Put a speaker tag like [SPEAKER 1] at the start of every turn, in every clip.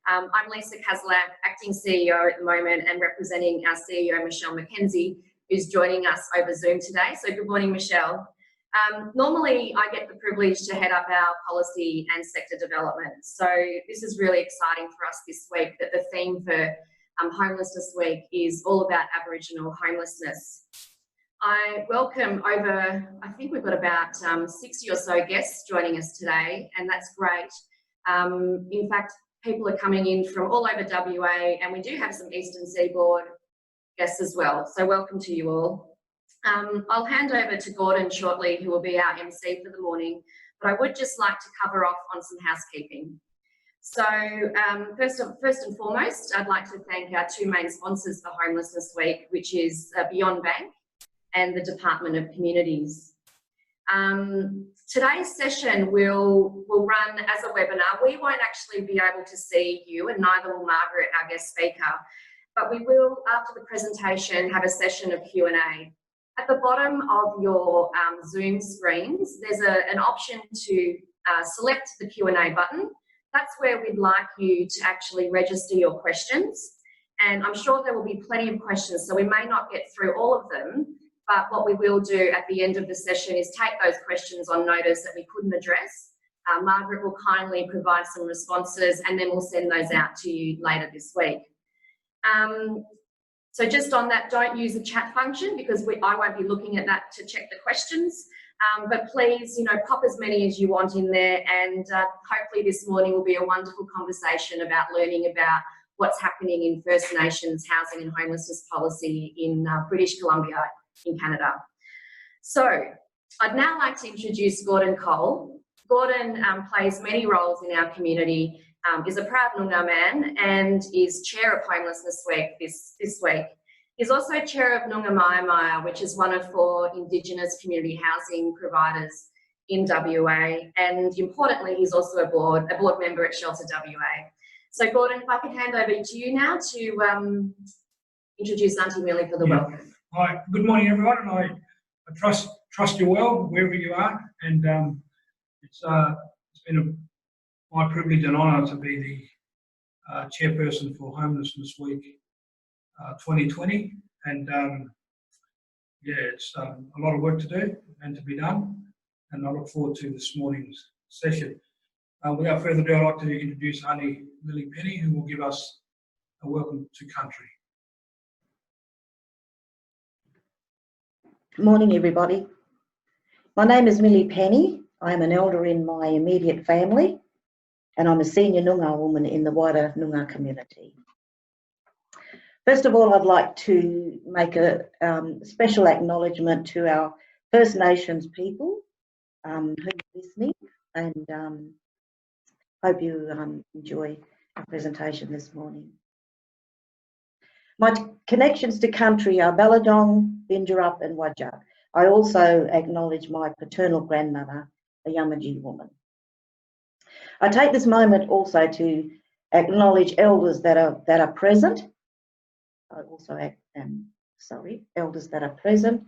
[SPEAKER 1] I'm Lisa Caslap, Acting CEO at the moment and representing our CEO, Michelle McKenzie, who's joining us over Zoom today. So good morning, Michelle. Normally, I get the privilege to head up our policy and sector development. So this is really exciting for us this week, that the theme for Homelessness Week is all about Aboriginal homelessness. I welcome over, I think we've got about 60 or so guests joining us today, and that's great. In fact, people are coming in from all over WA, and we do have some Eastern Seaboard guests as well. So welcome to you all. I'll hand over to Gordon shortly, who will be our MC for the morning, but I would just like to cover off on some housekeeping. So first and foremost, I'd like to thank our two main sponsors for Homelessness Week, which is Beyond Bank and the Department of Communities. Today's session will run as a webinar. We won't actually be able to see you, and neither will Margaret, our guest speaker, but we will, after the presentation, have a session of Q&A. At the bottom of your Zoom screens, there's an option to select the Q&A button. That's where we'd like you to actually register your questions. And I'm sure there will be plenty of questions, so we may not get through all of them, but what we will do at the end of the session is take those questions on notice that we couldn't address. Margaret will kindly provide some responses, and then we'll send those out to you later this week. So just on that, don't use the chat function because I won't be looking at that to check the questions. But please, pop as many as you want in there, and hopefully this morning will be a wonderful conversation about learning about what's happening in First Nations housing and homelessness policy in British Columbia in Canada. So I'd now like to introduce Gordon Cole. Gordon plays many roles in our community, is a proud Noongar man, and is chair of Homelessness Week this week. He's also chair of Noongar Maya, which is one of 4 Indigenous community housing providers in WA, and importantly, he's also a board member at Shelter WA. So Gordon, if I could hand over to you now to introduce Auntie Millie for the welcome.
[SPEAKER 2] Hi, good morning everyone, and I trust you well wherever you are, and it's been my privilege and honour to be the chairperson for Homelessness Week 2020, and yeah, it's a lot of work to do and to be done, and I look forward to this morning's session. Without further ado, I'd like to introduce Auntie Millie Penny, who will give us a welcome to country.
[SPEAKER 3] Good morning, everybody. My name is Millie Penny. I'm an elder in my immediate family, and I'm a senior Noongar woman in the wider Noongar community. First of all, I'd like to make a special acknowledgement to our First Nations people who are listening, and hope you enjoy our presentation this morning. My connections to country are Balladong, Binjarup and Wajak. I also acknowledge my paternal grandmother, a Yamatji woman. I take this moment also to acknowledge elders that are present. I also elders that are present.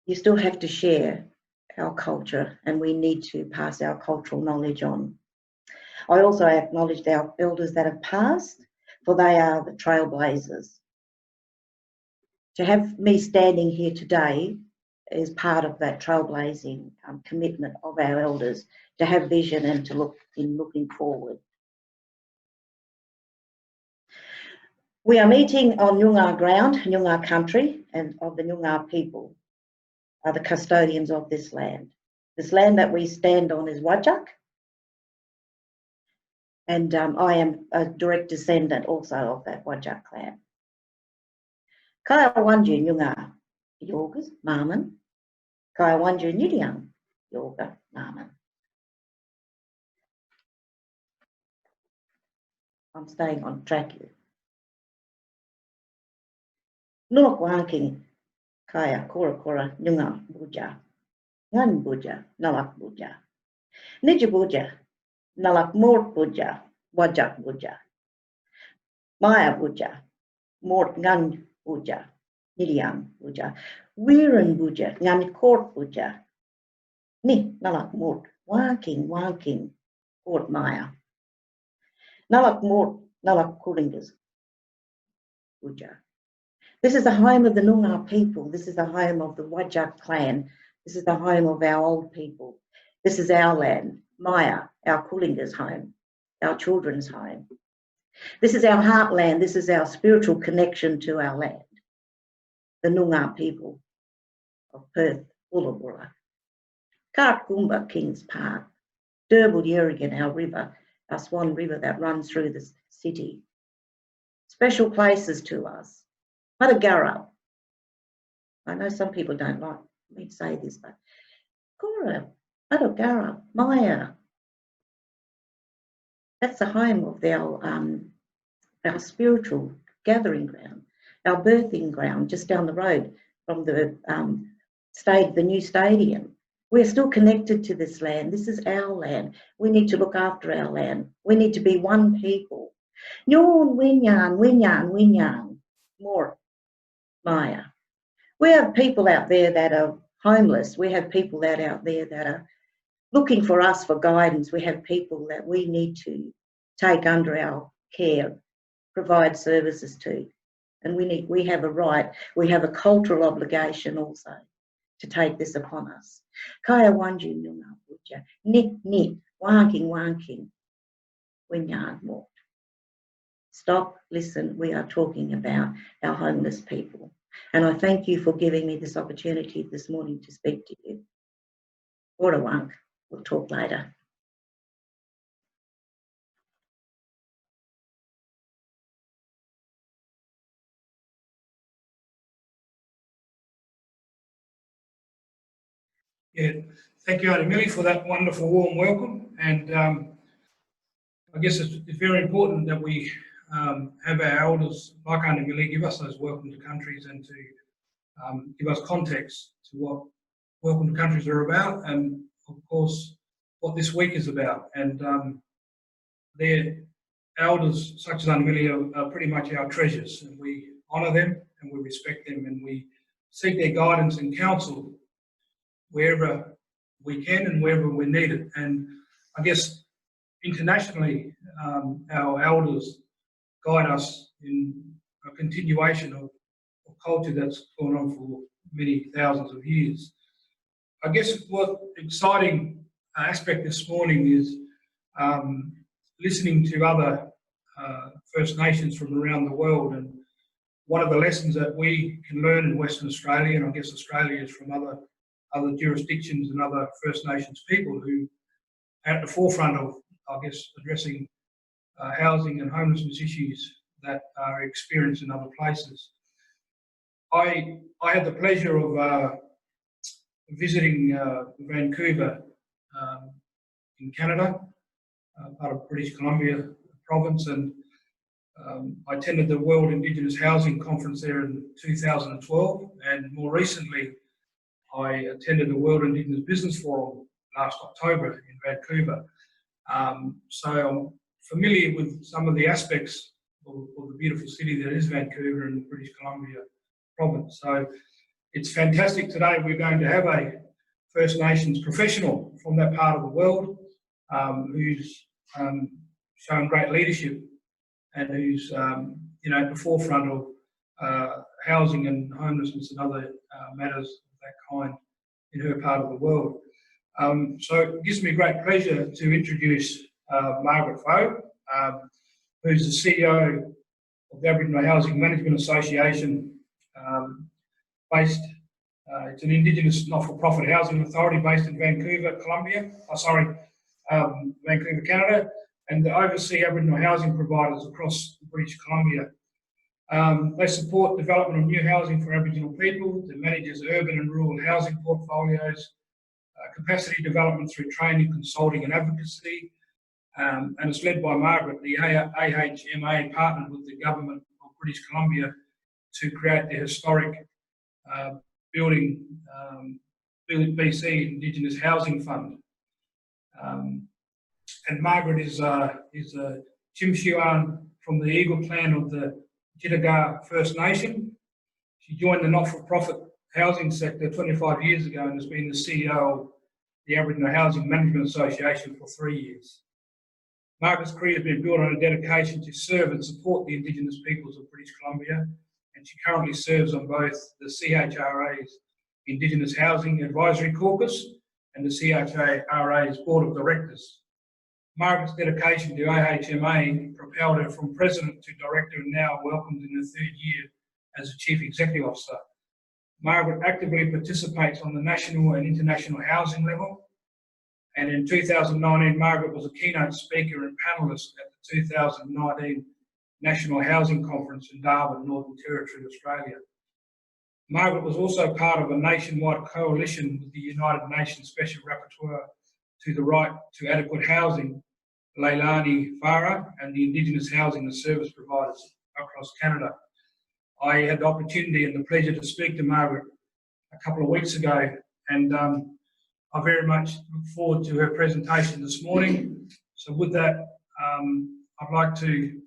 [SPEAKER 3] You still have to share our culture, and we need to pass our cultural knowledge on. I also acknowledge our elders that have passed, for they are the trailblazers. To have me standing here today is part of that trailblazing commitment of our elders to have vision and to look in looking forward. We are meeting on Noongar ground, Noongar country, and of the Noongar people are the custodians of this land. This land that we stand on is Wajak, and I am a direct descendant also of that Wajak clan. Kaya Wanju Noongar Yorgas Marman, Kaya Wanju Nidiang Yorga Marman. I'm staying on track here. Nulak Wanking Kaya Kora Kora Noongar Buja, Ngan Buja, Nalak Buja, Nija Buja, Nalak Mort Buja, Wajak Buja, Maya Buja, Mort Ngan Buja, Nidiang Buja, Wiran Buja, Ngan Court Buja, Ni Nalak Mort, Wanking, Court Maya. Nalak Mort, Nalak Kulingas, Uja. This is the home of the Noongar people. This is the home of the Wajak clan. This is the home of our old people. This is our land, Maya, our Kulingas home, our children's home. This is our heartland. This is our spiritual connection to our land, the Noongar people of Perth, Bullawulla. Karkumba, Kings Park, Durbel Yerrigan, our river, our Swan River that runs through the city. Special places to us. Madagarra. I know some people don't like me to say this, but Gora, Madagarra, Maya. That's the home of our spiritual gathering ground, our birthing ground just down the road from the new stadium. We're still connected to this land. This is our land. We need to look after our land. We need to be one people. Nyon, Winyan, Winyan, Winyan. More, Maya. We have people out there that are homeless. We have people out there that are looking for us for guidance. We have people that we need to take under our care, provide services to. And we have a right, we have a cultural obligation also to take this upon us. Kaya wanju nunga puja, nit, wanking, winyan more. Stop, listen, we are talking about our homeless people. And I thank you for giving me this opportunity this morning to speak to you. Warawang, we'll talk later.
[SPEAKER 2] Yeah, thank you, Auntie Millie, for that wonderful warm welcome. And I guess it's very important that we have our elders, like Auntie Millie, give us those welcome to countries and to give us context to what welcome to countries are about, and of course what this week is about. And their elders, such as Auntie Millie, are pretty much our treasures, and we honour them and we respect them, and we seek their guidance and counsel wherever we can and wherever we're needed. And I guess internationally, our elders guide us in a continuation of culture that's gone on for many thousands of years. I guess what exciting aspect this morning is listening to other First Nations from around the world, and one of the lessons that we can learn in Western Australia, and I guess Australia is from other jurisdictions and other First Nations people who are at the forefront of, I guess, addressing housing and homelessness issues that are experienced in other places. I had the pleasure of visiting Vancouver in Canada, part of British Columbia province, and I attended the World Indigenous Housing Conference there in 2012, and more recently I attended the World Indigenous Business Forum last October in Vancouver. So I'm familiar with some of the aspects of the beautiful city that is Vancouver in British Columbia province. So it's fantastic today we're going to have a First Nations professional from that part of the world who's shown great leadership and who's at the forefront of housing and homelessness and other matters of that kind in her part of the world. So it gives me great pleasure to introduce Margaret Pfoh, who's the CEO of the Aboriginal Housing Management Association, it's an Indigenous not-for-profit housing authority based in Vancouver, Vancouver, Canada, and they oversee Aboriginal housing providers across British Columbia. They support development of new housing for Aboriginal people. It manages urban and rural housing portfolios, capacity development through training, consulting and advocacy, and it's led by Margaret. The AHMA partnered with the government of British Columbia to create the historic Building BC Indigenous Housing Fund. And Margaret is a Chimshuan from the Eagle Clan of the Jitaga First Nation. She joined the not-for-profit housing sector 25 years ago and has been the CEO of the Aboriginal Housing Management Association for 3 years. Margaret's career has been built on a dedication to serve and support the Indigenous peoples of British Columbia, and she currently serves on both the CHRA's Indigenous Housing Advisory Caucus and the CHRA's Board of Directors. Margaret's dedication to AHMA propelled her from president to director and now welcomed in her third year as a chief executive officer. Margaret actively participates on the national and international housing level, and in 2019 Margaret was a keynote speaker and panellist at the 2019 National Housing Conference in Darwin, Northern Territory, Australia. Margaret was also part of a nationwide coalition with the United Nations Special Rapporteur to the Right to Adequate Housing, Leilani Farah, and the Indigenous Housing and Service Providers across Canada. I had the opportunity and the pleasure to speak to Margaret a couple of weeks ago, and I very much look forward to her presentation this morning. So with that, I'd like to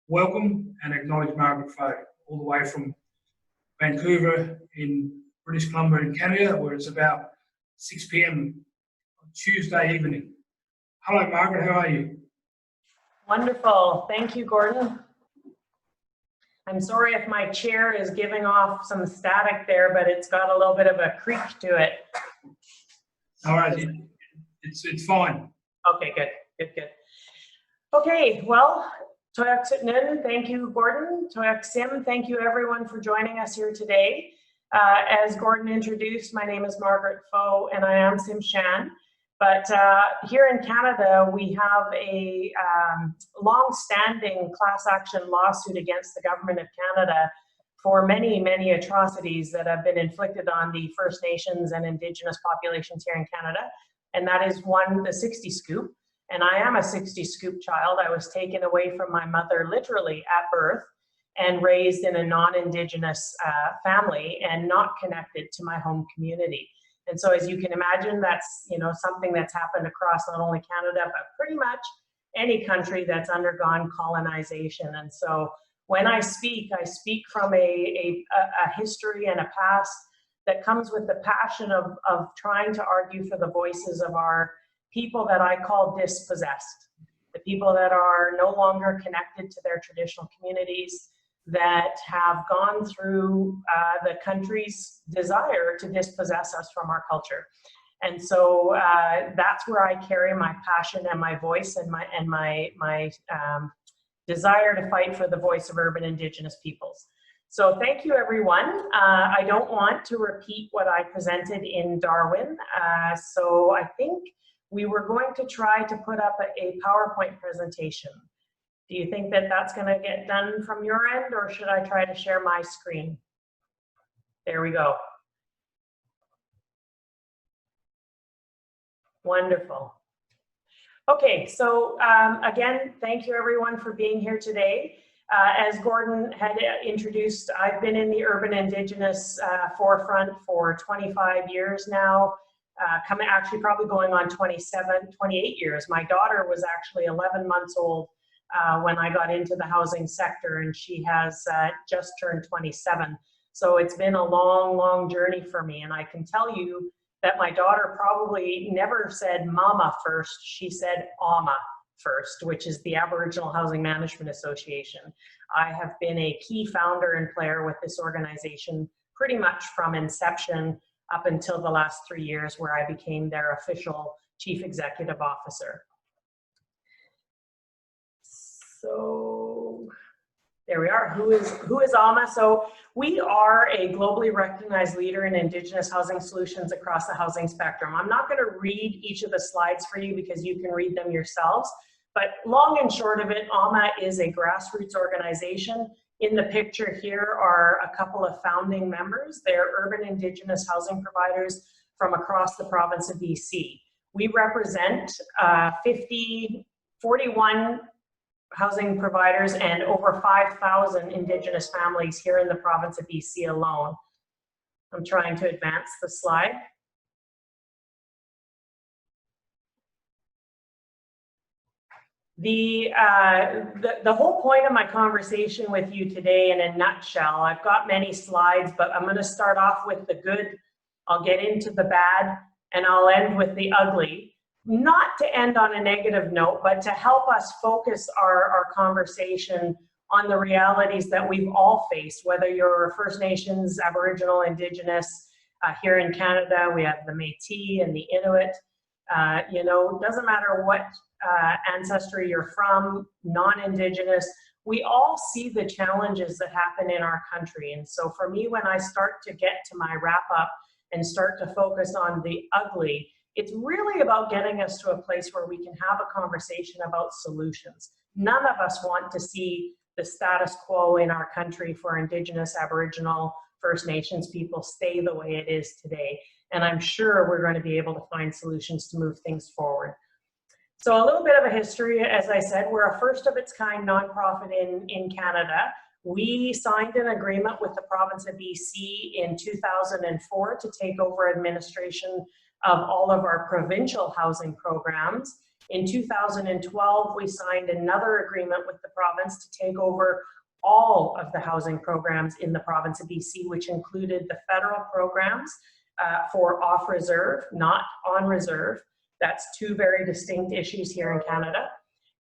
[SPEAKER 2] welcome and acknowledge Margaret Pfoh, all the way from Vancouver in British Columbia in Canada, where it's about 6 p.m. on Tuesday evening. Hello Margaret, how are you?
[SPEAKER 4] Wonderful, thank you, Gordon. I'm sorry if my chair is giving off some static there, but it's got a little bit of a creak to it.
[SPEAKER 2] All right, it's fine.
[SPEAKER 4] Okay, good. Okay, well, Toyak Sutnin, thank you, Gordon. Toyak Sim, thank you everyone for joining us here today. As Gordon introduced, my name is Margaret Pfoh and I am Sim Shan. But here in Canada, we have a long-standing class action lawsuit against the Government of Canada for many, many atrocities that have been inflicted on the First Nations and Indigenous populations here in Canada. And that is one, the 60 Scoop. And I am a 60 Scoop child. I was taken away from my mother literally at birth and raised in a non-Indigenous family and not connected to my home community. And so as you can imagine, that's something that's happened across not only Canada, but pretty much any country that's undergone colonization. And so when I speak from a history and a past that comes with the passion of trying to argue for the voices of our people that I call dispossessed, the people that are no longer connected to their traditional communities, that have gone through the country's desire to dispossess us from our culture. And so that's where I carry my passion and my voice and my desire to fight for the voice of urban Indigenous peoples. So thank you, everyone. I don't want to repeat what I presented in Darwin. So I think we were going to try to put up a PowerPoint presentation. Do you think that that's going to get done from your end, or should I try to share my screen? There we go. Wonderful. Okay, so again, thank you everyone for being here today. As Gordon had introduced, I've been in the urban Indigenous forefront for 25 years now, actually probably going on 28 years. My daughter was actually 11 months old when I got into the housing sector, and she has just turned 27. So it's been a long, long journey for me. And I can tell you that my daughter probably never said mama first, she said AHMA first, which is the Aboriginal Housing Management Association. I have been a key founder and player with this organization pretty much from inception up until the last 3 years, where I became their official chief executive officer. So there we are. Who is AHMA? So we are a globally recognized leader in Indigenous housing solutions across the housing spectrum. I'm not going to read each of the slides for you because you can read them yourselves. But long and short of it, AHMA is a grassroots organization. In the picture here are a couple of founding members. They're urban Indigenous housing providers from across the province of BC. We represent 41 housing providers and over 5,000 Indigenous families here in the province of BC alone. I'm trying to advance the slide. The whole point of my conversation with you today, in a nutshell, I've got many slides, but I'm going to start off with the good, I'll get into the bad, and I'll end with the ugly. not to end on a negative note, but to help us focus our conversation on the realities that we've all faced, whether you're First Nations, Aboriginal, Indigenous. Here in Canada, we have the Métis and the Inuit. You know, doesn't matter what ancestry you're from, non-Indigenous, we all see the challenges that happen in our country. And so for me, when I start to get to my wrap up and start to focus on the ugly, it's really about getting us to a place where we can have a conversation about solutions. None of us want to see the status quo in our country for Indigenous, Aboriginal, First Nations people stay the way it is today. And I'm sure we're going to be able to find solutions to move things forward. So a little bit of a history, as I said, we're a first of its kind nonprofit in Canada. We signed an agreement with the province of BC in 2004 to take over administration of all of our provincial housing programs. In 2012, we signed another agreement with the province to take over all of the housing programs in the province of BC, which included the federal programs for off reserve, not on reserve. That's two very distinct issues here in Canada.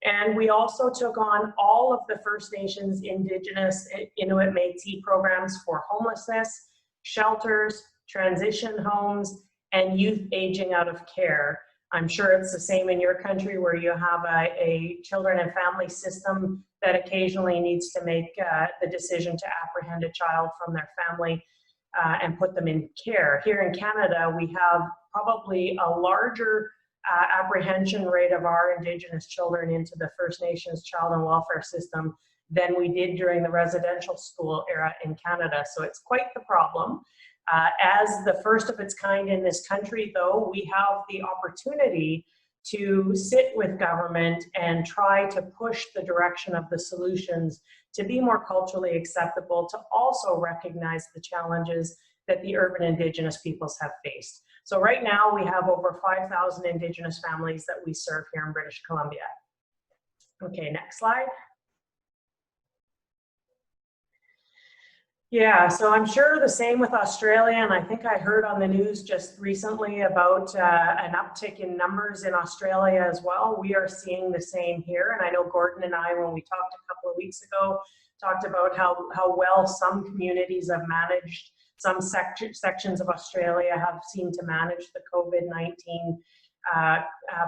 [SPEAKER 4] And we also took on all of the First Nations, Indigenous, Inuit, Métis programs for homelessness, shelters, transition homes, and youth aging out of care. I'm sure it's the same in your country where you have a children and family system that occasionally needs to make the decision to apprehend a child from their family and put them in care. Here in Canada, we have probably a larger apprehension rate of our Indigenous children into the First Nations child and welfare system than we did during the residential school era in Canada. So it's quite the problem. As the first of its kind in this country, though, we have the opportunity to sit with government and try to push the direction of the solutions to be more culturally acceptable, to also recognize the challenges that the urban Indigenous peoples have faced. So right now we have over 5,000 Indigenous families that we serve here in British Columbia. Okay, next slide. Yeah, so I'm sure the same with Australia, and I think I heard on the news just recently about an uptick in numbers in Australia as well. We are seeing the same here, and I know Gordon and I, when we talked a couple of weeks ago, talked about how well some communities have managed, some sections of Australia have seemed to manage the COVID-19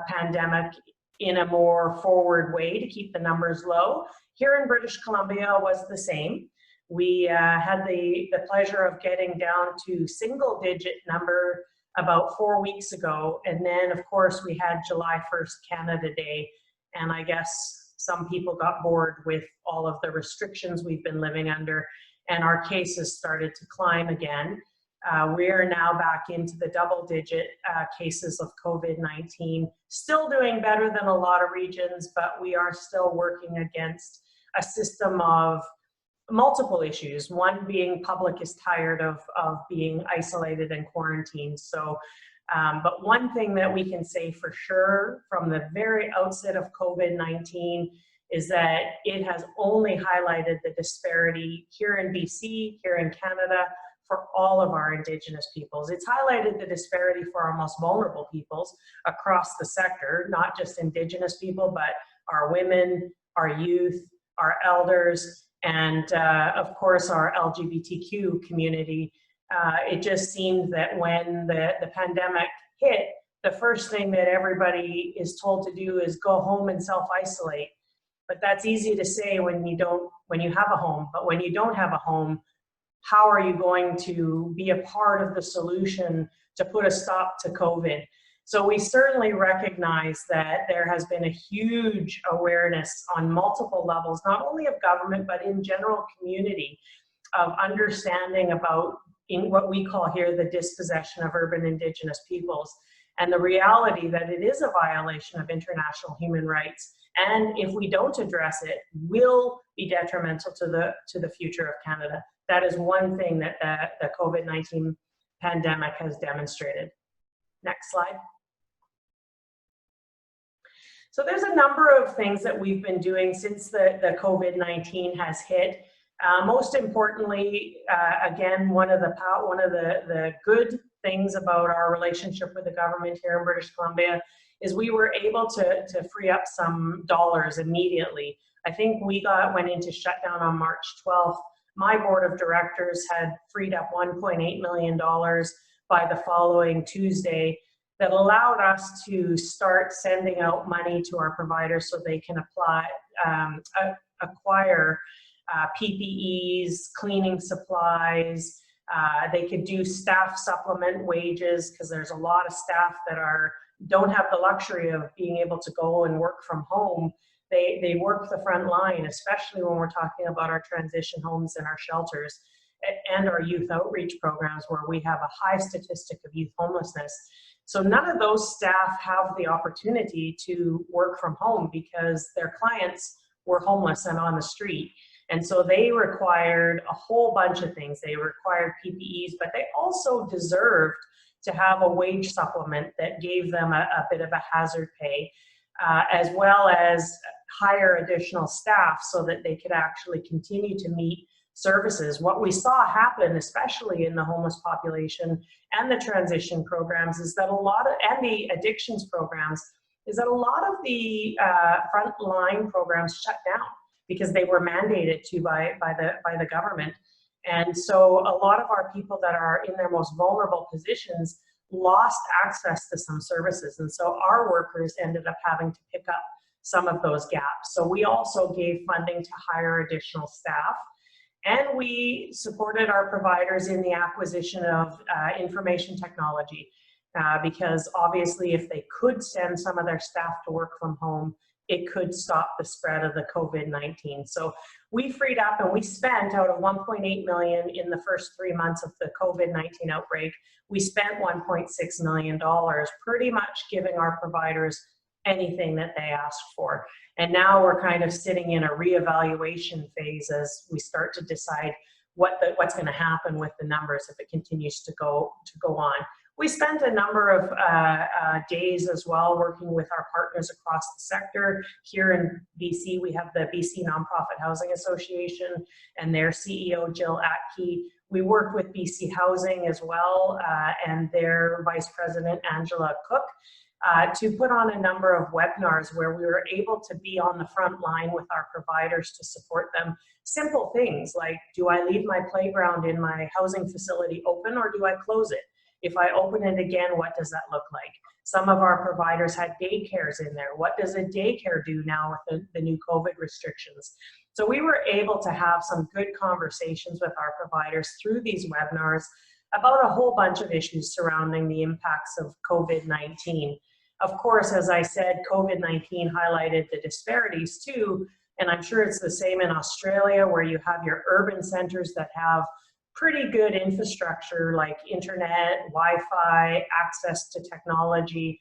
[SPEAKER 4] pandemic in a more forward way to keep the numbers low. Here in British Columbia was the same. We had the pleasure of getting down to single-digit number about 4 weeks ago, and then of course we had July 1st Canada Day, and I guess some people got bored with all of the restrictions we've been living under, and our cases started to climb again. We are now back into the double-digit cases of COVID-19, still doing better than a lot of regions, but we are still working against a system of multiple issues. One being public is tired of being isolated and quarantined. So, but one thing that we can say for sure from the very outset of COVID-19 is that it has only highlighted the disparity here in BC, here in Canada, for all of our Indigenous peoples. It's highlighted the disparity for our most vulnerable peoples across the sector, not just Indigenous people, but our women, our youth, our elders, and of course our LGBTQ community. It just seemed that when the pandemic hit, the first thing that everybody is told to do is go home and self-isolate. But that's easy to say when you have a home. But when you don't have a home, how are you going to be a part of the solution to put a stop to COVID? So we certainly recognize that there has been a huge awareness on multiple levels, not only of government, but in general community, of understanding about in what we call here the dispossession of urban Indigenous peoples, and the reality that it is a violation of international human rights, and if we don't address it, will be detrimental to the future of Canada. That is one thing that the COVID-19 pandemic has demonstrated. Next slide. So there's a number of things that we've been doing since the COVID-19 has hit. Most importantly, again, one of the good things about our relationship with the government here in British Columbia is we were able to free up some dollars immediately. I think we went into shutdown on March 12th. My board of directors had freed up $1.8 million by the following Tuesday that allowed us to start sending out money to our providers so they can acquire PPEs, cleaning supplies. They could do staff supplement wages because there's a lot of staff that don't have the luxury of being able to go and work from home. They work the front line, especially when we're talking about our transition homes and our shelters and our youth outreach programs where we have a high statistic of youth homelessness. So none of those staff have the opportunity to work from home because their clients were homeless and on the street. And so they required a whole bunch of things. They required PPEs, but they also deserved to have a wage supplement that gave them a bit of a hazard pay, as well as hire additional staff so that they could actually continue to meet services. What we saw happen, especially in the homeless population and the transition programs, is that and the addictions programs, is that a lot of the frontline programs shut down because they were mandated to by the government. And so a lot of our people that are in their most vulnerable positions lost access to some services. And so our workers ended up having to pick up some of those gaps. So we also gave funding to hire additional staff. And we supported our providers in the acquisition of information technology because obviously if they could send some of their staff to work from home, it could stop the spread of the COVID-19. So we freed up and we spent out of $1.8 million in the first 3 months of the COVID-19 outbreak, we spent $1.6 million, pretty much giving our providers anything that they asked for. And now we're kind of sitting in a reevaluation phase as we start to decide what's going to happen with the numbers if it continues to go on. We spent a number of days as well working with our partners across the sector. Here in BC, we have the BC Nonprofit Housing Association and their CEO, Jill Atke. We worked with BC Housing as well and their Vice President, Angela Cook, to put on a number of webinars where we were able to be on the front line with our providers to support them. Simple things like, do I leave my playground in my housing facility open or do I close it? If I open it again, what does that look like? Some of our providers had daycares in there. What does a daycare do now with the new COVID restrictions? So we were able to have some good conversations with our providers through these webinars about a whole bunch of issues surrounding the impacts of COVID-19. Of course, as I said, COVID-19 highlighted the disparities too, and I'm sure it's the same in Australia where you have your urban centers that have pretty good infrastructure like internet, Wi-Fi, access to technology,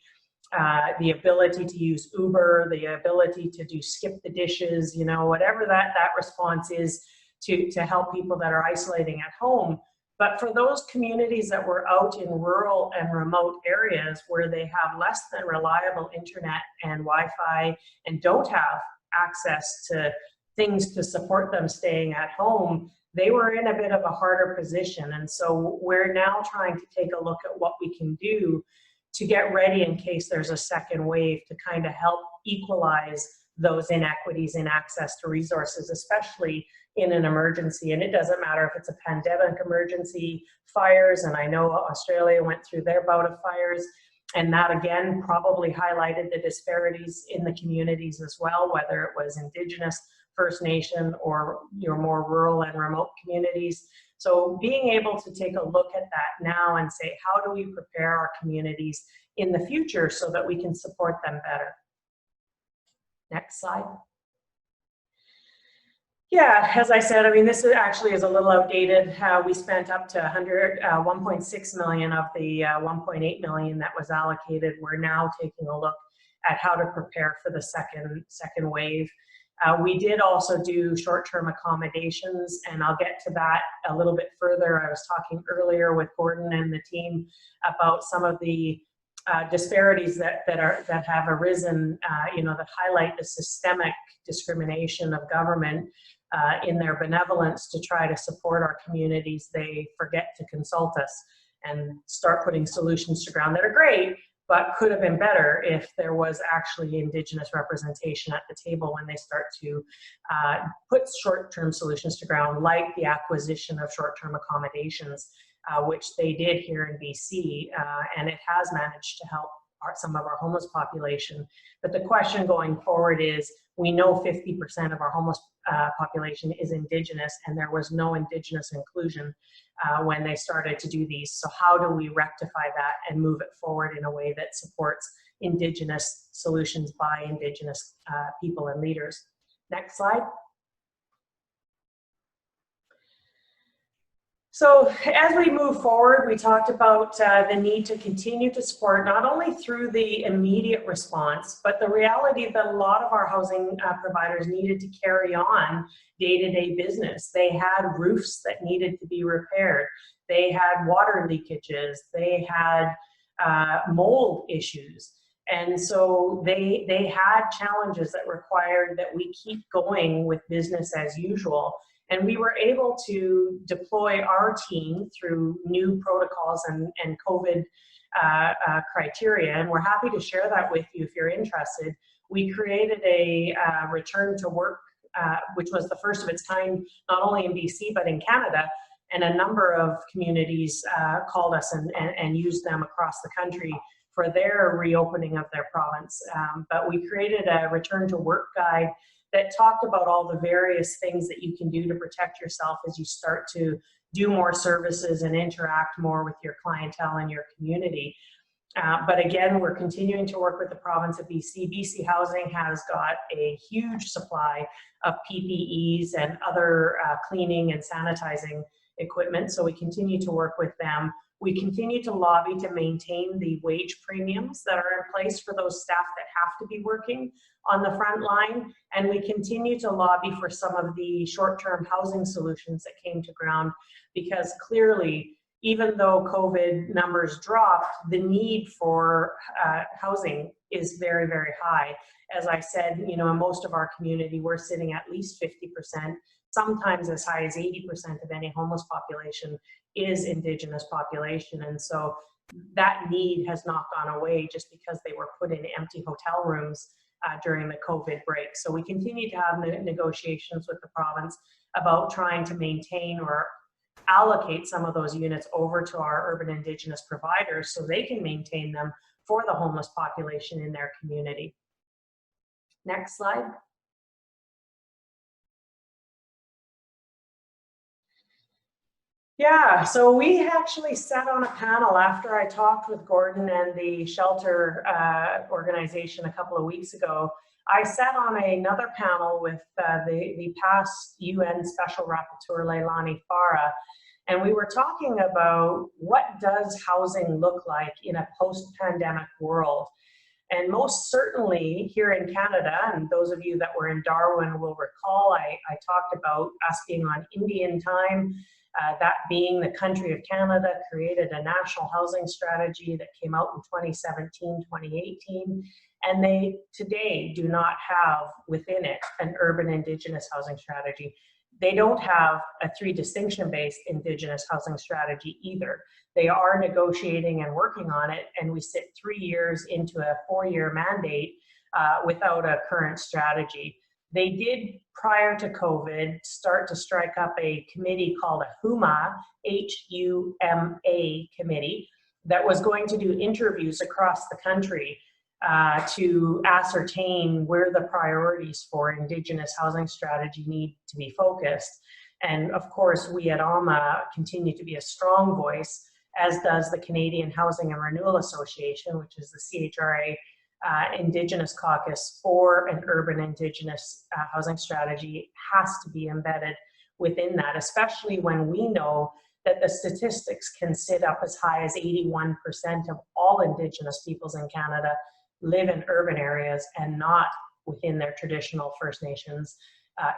[SPEAKER 4] the ability to use Uber, the ability to do skip the dishes, you know, whatever that response is to help people that are isolating at home. But for those communities that were out in rural and remote areas where they have less than reliable internet and Wi-Fi and don't have access to things to support them staying at home, they were in a bit of a harder position. And so we're now trying to take a look at what we can do to get ready in case there's a second wave to kind of help equalize those inequities in access to resources, especially in an emergency. And it doesn't matter if it's a pandemic emergency, fires, and I know Australia went through their bout of fires, and that again probably highlighted the disparities in the communities as well, whether it was Indigenous, First Nation, or your more rural and remote communities. So being able to take a look at that now and say, how do we prepare our communities in the future so that we can support them better? Next slide. Yeah, as I said, I mean, this actually is a little outdated. We spent up to 1.6 million of the 1.8 million that was allocated. We're now taking a look at how to prepare for the second wave. We did also do short-term accommodations, and I'll get to that a little bit further. I was talking earlier with Gordon and the team about some of the disparities that have arisen, you know, that highlight the systemic discrimination of government in their benevolence to try to support our communities. They forget to consult us and start putting solutions to ground that are great, but could have been better if there was actually Indigenous representation at the table when they start to put short-term solutions to ground, like the acquisition of short-term accommodations, which they did here in BC, and it has managed to help some of our homeless population. But the question going forward is, we know 50% of our homeless population is Indigenous, and there was no Indigenous inclusion when they started to do these. So how do we rectify that and move it forward in a way that supports Indigenous solutions by Indigenous people and leaders? Next slide. So as we move forward, we talked about the need to continue to support not only through the immediate response, but the reality that a lot of our housing providers needed to carry on day-to-day business. They had roofs that needed to be repaired. They had water leakages. They had mold issues. And so they had challenges that required that we keep going with business as usual. And we were able to deploy our team through new protocols and COVID criteria. And we're happy to share that with you if you're interested. We created a return to work, which was the first of its kind, not only in BC, but in Canada. And a number of communities called us and used them across the country for their reopening of their province. But we created a return to work guide that talked about all the various things that you can do to protect yourself as you start to do more services and interact more with your clientele and your community. But again, we're continuing to work with the province of BC. BC Housing has got a huge supply of PPEs and other cleaning and sanitizing equipment, so we continue to work with them. We continue to lobby to maintain the wage premiums that are in place for those staff that have to be working on the front line, and we continue to lobby for some of the short-term housing solutions that came to ground, because clearly, even though COVID numbers dropped, the need for housing is very, very high. As I said, you know, in most of our community, we're sitting at least 50%, sometimes as high as 80% of any homeless population is Indigenous population. And so that need has not gone away just because they were put in empty hotel rooms during the COVID break. So we continue to have negotiations with the province about trying to maintain or allocate some of those units over to our urban Indigenous providers so they can maintain them for the homeless population in their community. Next slide. Yeah, so we actually sat on a panel after I talked with Gordon and the shelter organization a couple of weeks ago. I sat on another panel with the past UN Special Rapporteur Leilani Farah, and we were talking about what does housing look like in a post-pandemic world. And most certainly here in Canada, and those of you that were in Darwin will recall, I talked about us being on Indian time. That being the country of Canada created a national housing strategy that came out in 2017, 2018, and they today do not have within it an urban Indigenous housing strategy. They don't have a 3 distinction-based Indigenous housing strategy either. They are negotiating and working on it, and we sit 3 years into a 4-year mandate without a current strategy. They did, prior to COVID, start to strike up a committee called a HUMA, H-U-M-A committee, that was going to do interviews across the country to ascertain where the priorities for Indigenous housing strategy need to be focused. And of course, we at AHMA continue to be a strong voice, as does the Canadian Housing and Renewal Association, which is the CHRA Indigenous caucus for an urban Indigenous housing strategy has to be embedded within that, especially when we know that the statistics can sit up as high as 81% of all Indigenous peoples in Canada live in urban areas and not within their traditional First Nations,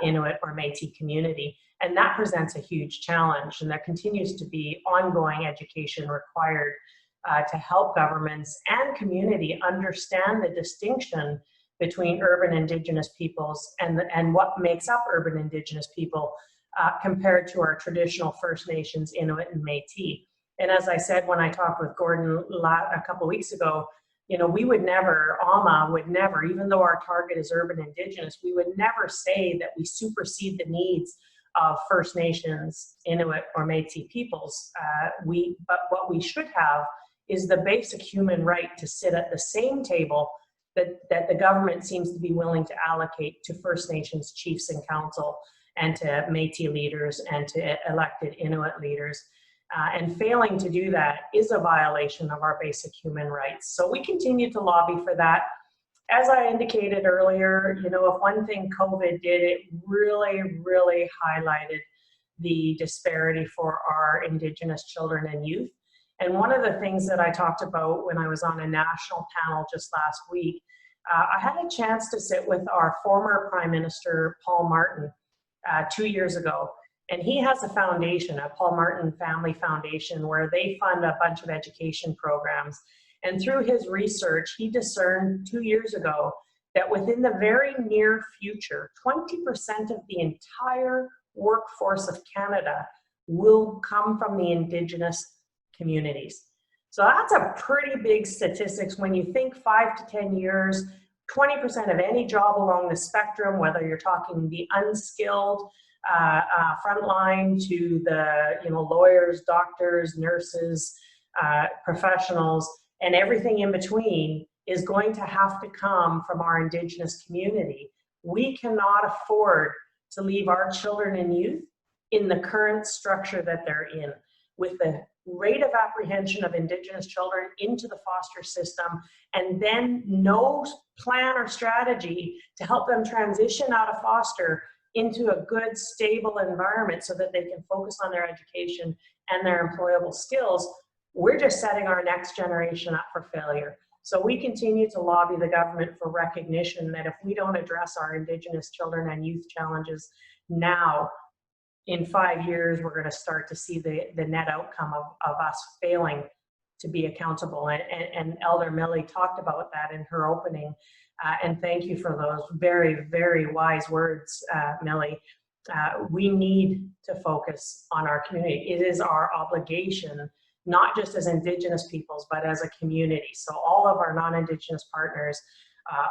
[SPEAKER 4] Inuit or Métis community. And that presents a huge challenge, and there continues to be ongoing education required to help governments and community understand the distinction between urban Indigenous peoples and what makes up urban Indigenous people compared to our traditional First Nations, Inuit and Métis. And as I said when I talked with Gordon a couple of weeks ago, You know, we would never, AHMA would never, even though our target is urban Indigenous, we would never say that we supersede the needs of First Nations, Inuit, or Métis peoples. But what we should have is the basic human right to sit at the same table that the government seems to be willing to allocate to First Nations chiefs and council, and to Métis leaders, and to elected Inuit leaders. And failing to do that is a violation of our basic human rights. So we continue to lobby for that. As I indicated earlier, you know, if one thing COVID did, it really, really highlighted the disparity for our Indigenous children and youth. And one of the things that I talked about when I was on a national panel just last week, I had a chance to sit with our former Prime Minister, Paul Martin, 2 years ago. And he has a foundation, a Paul Martin Family Foundation, where they fund a bunch of education programs. And through his research, he discerned 2 years ago that within the very near future, 20% of the entire workforce of Canada will come from the Indigenous communities. So that's a pretty big statistics when you think 5 to 10 years, 20% of any job along the spectrum, whether you're talking the unskilled, frontline to the lawyers, doctors, nurses, professionals, and everything in between is going to have to come from our Indigenous community. We cannot afford to leave our children and youth in the current structure that they're in. With the rate of apprehension of Indigenous children into the foster system, and then no plan or strategy to help them transition out of foster into a good, stable environment so that they can focus on their education and their employable skills, we're just setting our next generation up for failure. So we continue to lobby the government for recognition that if we don't address our Indigenous children and youth challenges now, in 5 years, we're going to start to see the net outcome of us failing to be accountable. And Elder Millie talked about that in her opening. And thank you for those very, very wise words, Millie. We need to focus on our community. It is our obligation, not just as Indigenous peoples, but as a community. So all of our non-Indigenous partners,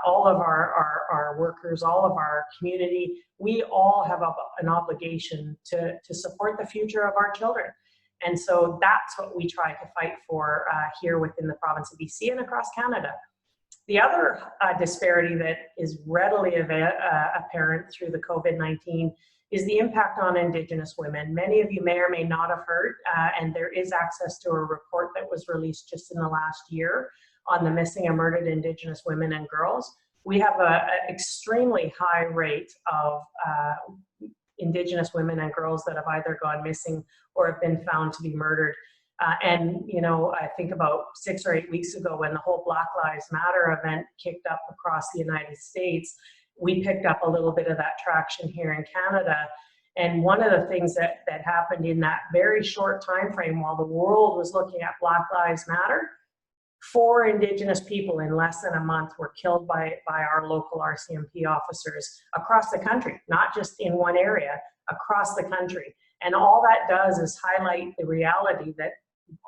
[SPEAKER 4] all of our workers, all of our community, we all have an obligation to support the future of our children. And so that's what we try to fight for here within the province of BC and across Canada. The other disparity that is readily apparent through the COVID-19 is the impact on Indigenous women. Many of you may or may not have heard, and there is access to a report that was released just in the last year on the missing and murdered Indigenous women and girls. We have an extremely high rate of Indigenous women and girls that have either gone missing or have been found to be murdered. And I think about 6 or 8 weeks ago when the whole Black Lives Matter event kicked up across the United States, we picked up a little bit of that traction here in Canada. And one of the things that happened in that very short time frame while the world was looking at Black Lives Matter, 4 Indigenous people in less than a month were killed by our local RCMP officers across the country, not just in one area, across the country. And all that does is highlight the reality that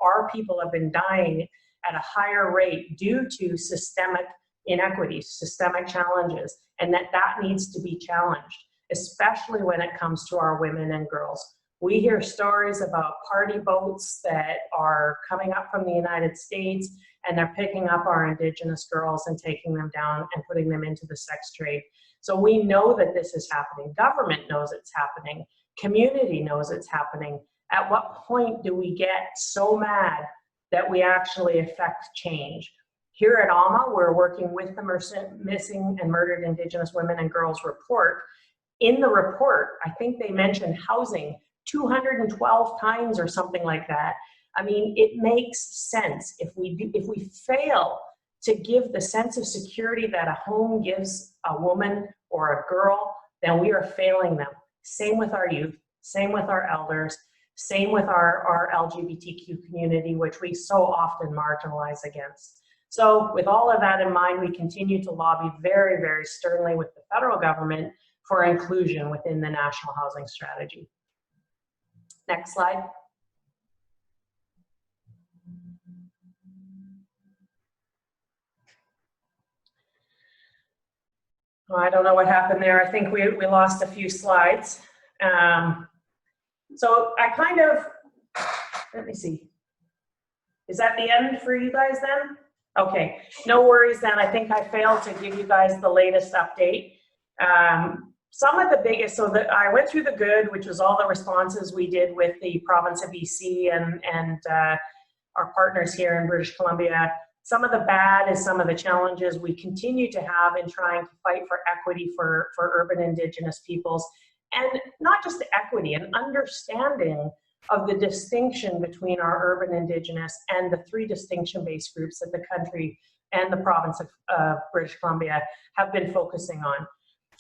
[SPEAKER 4] our people have been dying at a higher rate due to systemic inequities, systemic challenges, and that needs to be challenged, especially when it comes to our women and girls. We hear stories about party boats that are coming up from the United States, and they're picking up our Indigenous girls and taking them down and putting them into the sex trade. So we know that this is happening. Government knows it's happening. Community knows it's happening. At what point do we get so mad that we actually affect change? Here at AHMA, we're working with the Missing and Murdered Indigenous Women and Girls report. In the report, I think they mentioned housing 212 times or something like that. I mean, it makes sense. If we fail to give the sense of security that a home gives a woman or a girl, then we are failing them. Same with our youth, same with our elders, same with our LGBTQ community, which we so often marginalize against. So with all of that in mind, we continue to lobby very, very sternly with the federal government for inclusion within the National Housing Strategy. Next slide. Oh, I don't know what happened there. I think we lost a few slides. So I kind of, let me see. Is that the end for you guys then? Okay, no worries then. I think I failed to give you guys the latest update. Some of the biggest, so that I went through the good, which was all the responses we did with the province of BC and our partners here in British Columbia. Some of the bad is some of the challenges we continue to have in trying to fight for equity for urban Indigenous peoples, and not just the equity, an understanding of the distinction between our urban Indigenous and the 3 distinction-based groups that the country and the province of British Columbia have been focusing on.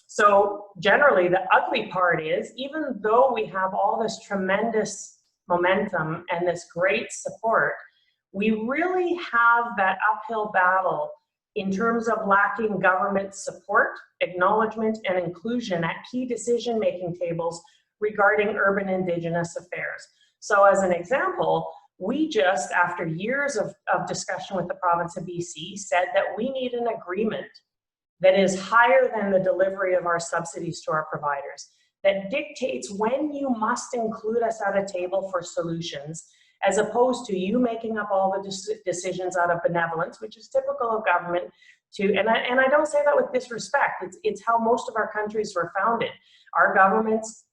[SPEAKER 4] So generally, the ugly part is, even though we have all this tremendous momentum and this great support, we really have that uphill battle in terms of lacking government support, acknowledgement, and inclusion at key decision-making tables regarding urban Indigenous affairs. So as an example, we just, after years of discussion with the province of BC, said that we need an agreement that is higher than the delivery of our subsidies to our providers, that dictates when you must include us at a table for solutions, as opposed to you making up all the decisions out of benevolence, which is typical of government. And I don't say that with disrespect. It's how most of our countries were founded. Our governments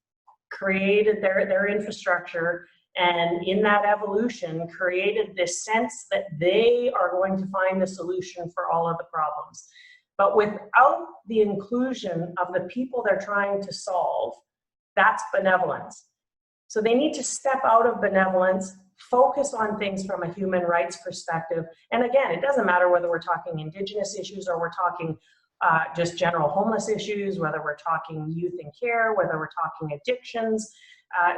[SPEAKER 4] created their infrastructure, and in that evolution created this sense that they are going to find the solution for all of the problems. But without the inclusion of the people they're trying to solve, that's benevolence. So they need to step out of benevolence, focus on things from a human rights perspective. And again, it doesn't matter whether we're talking Indigenous issues or we're talking just general homeless issues, whether we're talking youth in care, whether we're talking addictions.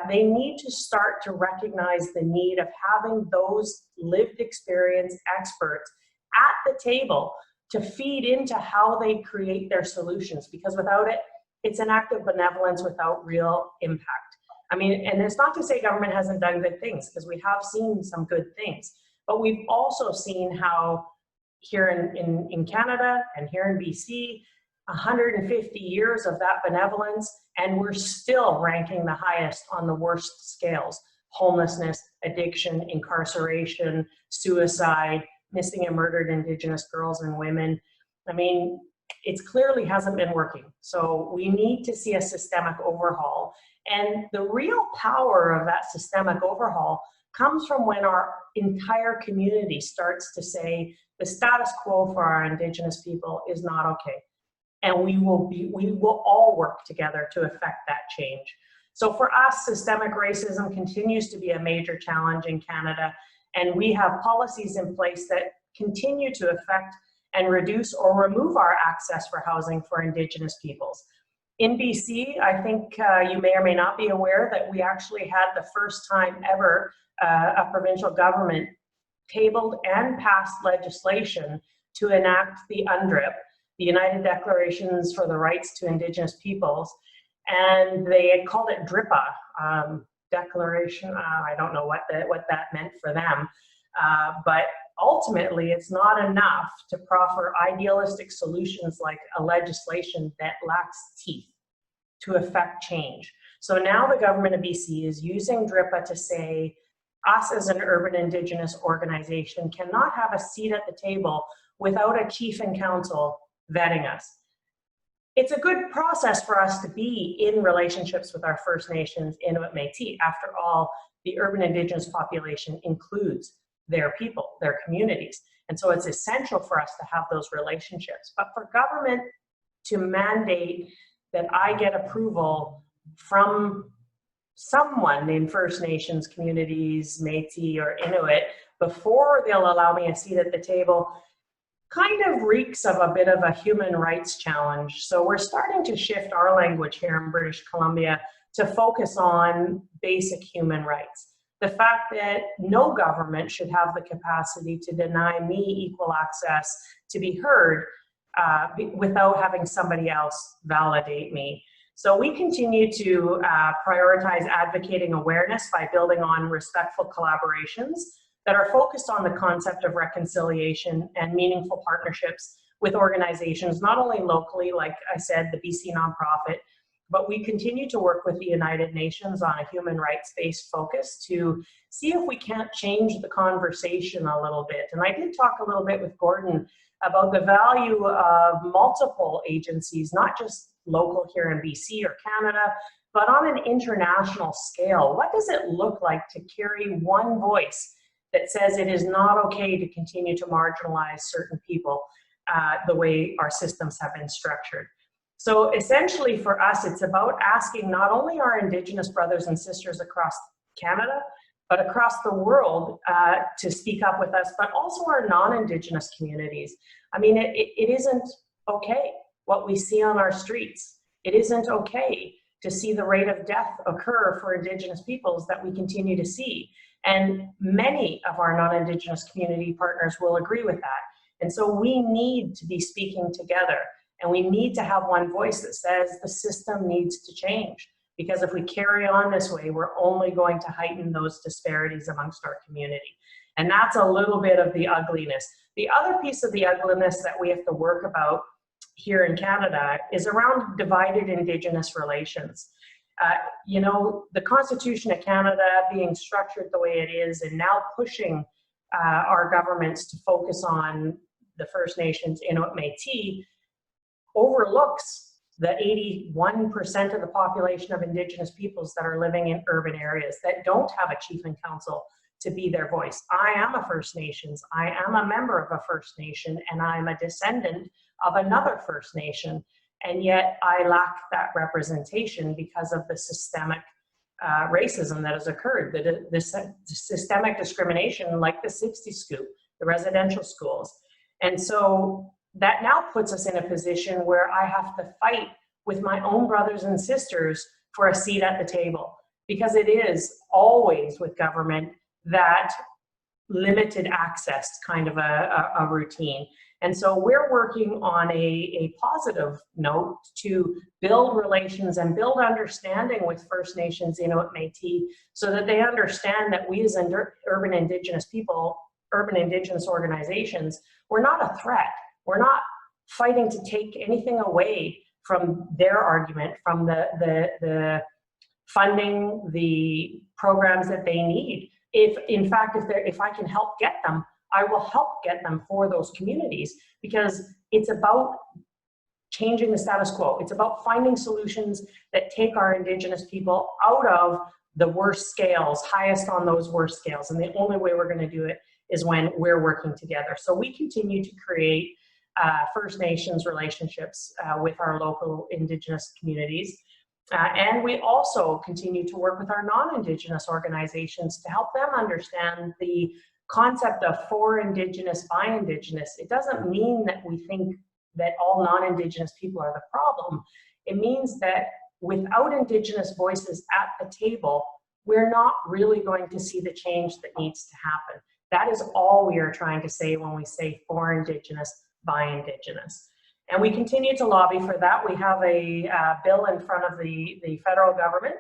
[SPEAKER 4] They need to start to recognize the need of having those lived experience experts at the table to feed into how they create their solutions, because without it, it's an act of benevolence without real impact. I mean, and it's not to say government hasn't done good things, because we have seen some good things, but we've also seen how here in Canada and here in BC, 150 years of that benevolence, and we're still ranking the highest on the worst scales: homelessness, addiction, incarceration, suicide, missing and murdered Indigenous girls and women. I mean, it clearly hasn't been working. So we need to see a systemic overhaul. And the real power of that systemic overhaul comes from when our entire community starts to say the status quo for our Indigenous people is not okay. And we will all work together to affect that change. So for us, systemic racism continues to be a major challenge in Canada, and we have policies in place that continue to affect and reduce or remove our access for housing for Indigenous peoples. In BC, I think you may or may not be aware that we actually had the first time ever a provincial government tabled and passed legislation to enact the UNDRIP, the United Declarations for the Rights to Indigenous Peoples, and they had called it DRIPA, declaration. I don't know what that meant for them, but ultimately it's not enough to proffer idealistic solutions like a legislation that lacks teeth to affect change. So now the government of BC is using DRIPA to say, us as an urban Indigenous organization cannot have a seat at the table without a chief and council vetting us. It's a good process for us to be in relationships with our First Nations, Inuit, Métis. After all, the urban Indigenous population includes their people, their communities. And so it's essential for us to have those relationships. But for government to mandate that I get approval from someone named First Nations, communities, Métis or Inuit before they'll allow me a seat at the table kind of reeks of a bit of a human rights challenge. So we're starting to shift our language here in British Columbia to focus on basic human rights. The fact that no government should have the capacity to deny me equal access to be heard without having somebody else validate me. So we continue to prioritize advocating awareness by building on respectful collaborations that are focused on the concept of reconciliation and meaningful partnerships with organizations, not only locally, like I said, the BC nonprofit, but we continue to work with the United Nations on a human rights-based focus to see if we can't change the conversation a little bit. And I did talk a little bit with Gordon about the value of multiple agencies, not just local here in BC or Canada, but on an international scale. What does it look like to carry one voice that says it is not okay to continue to marginalize certain people the way our systems have been structured? So essentially for us, it's about asking not only our Indigenous brothers and sisters across Canada, but across the world to speak up with us, but also our non-Indigenous communities. I mean, it isn't okay what we see on our streets. It isn't okay to see the rate of death occur for Indigenous peoples that we continue to see. And many of our non-Indigenous community partners will agree with that. And so we need to be speaking together, and we need to have one voice that says the system needs to change. Because if we carry on this way, we're only going to heighten those disparities amongst our community. And that's a little bit of the ugliness. The other piece of the ugliness that we have to work about here in Canada is around divided Indigenous relations. You know, the Constitution of Canada being structured the way it is and now pushing our governments to focus on the First Nations, Inuit, Métis, overlooks the 81% of the population of Indigenous peoples that are living in urban areas that don't have a chief and council to be their voice. I am a First Nations, I am a member of a First Nation, and I'm a descendant of another First Nation, and yet I lack that representation because of the systemic racism that has occurred, the systemic discrimination like the 60 scoop, the residential schools. And so that now puts us in a position where I have to fight with my own brothers and sisters for a seat at the table, because it is always with government that limited access kind of a routine. And so we're working on a positive note to build relations and build understanding with First Nations, Inuit, Métis, so that they understand that we as urban Indigenous people, urban Indigenous organizations, we're not a threat. We're not fighting to take anything away from their argument, from the funding, the programs that they need. If in fact, if I can help get them, I will help get them for those communities, because it's about changing the status quo. It's about finding solutions that take our Indigenous people out of the worst scales, highest on those worst scales. And the only way we're going to do it is when we're working together. So we continue to create First Nations relationships with our local Indigenous communities. And we also continue to work with our non-Indigenous organizations to help them understand the concept of for Indigenous, by Indigenous. It doesn't mean that we think that all non-Indigenous people are the problem. It means that without Indigenous voices at the table, we're not really going to see the change that needs to happen. That is all we are trying to say when we say for Indigenous, by Indigenous. And we continue to lobby for that. We have a bill in front of the federal government.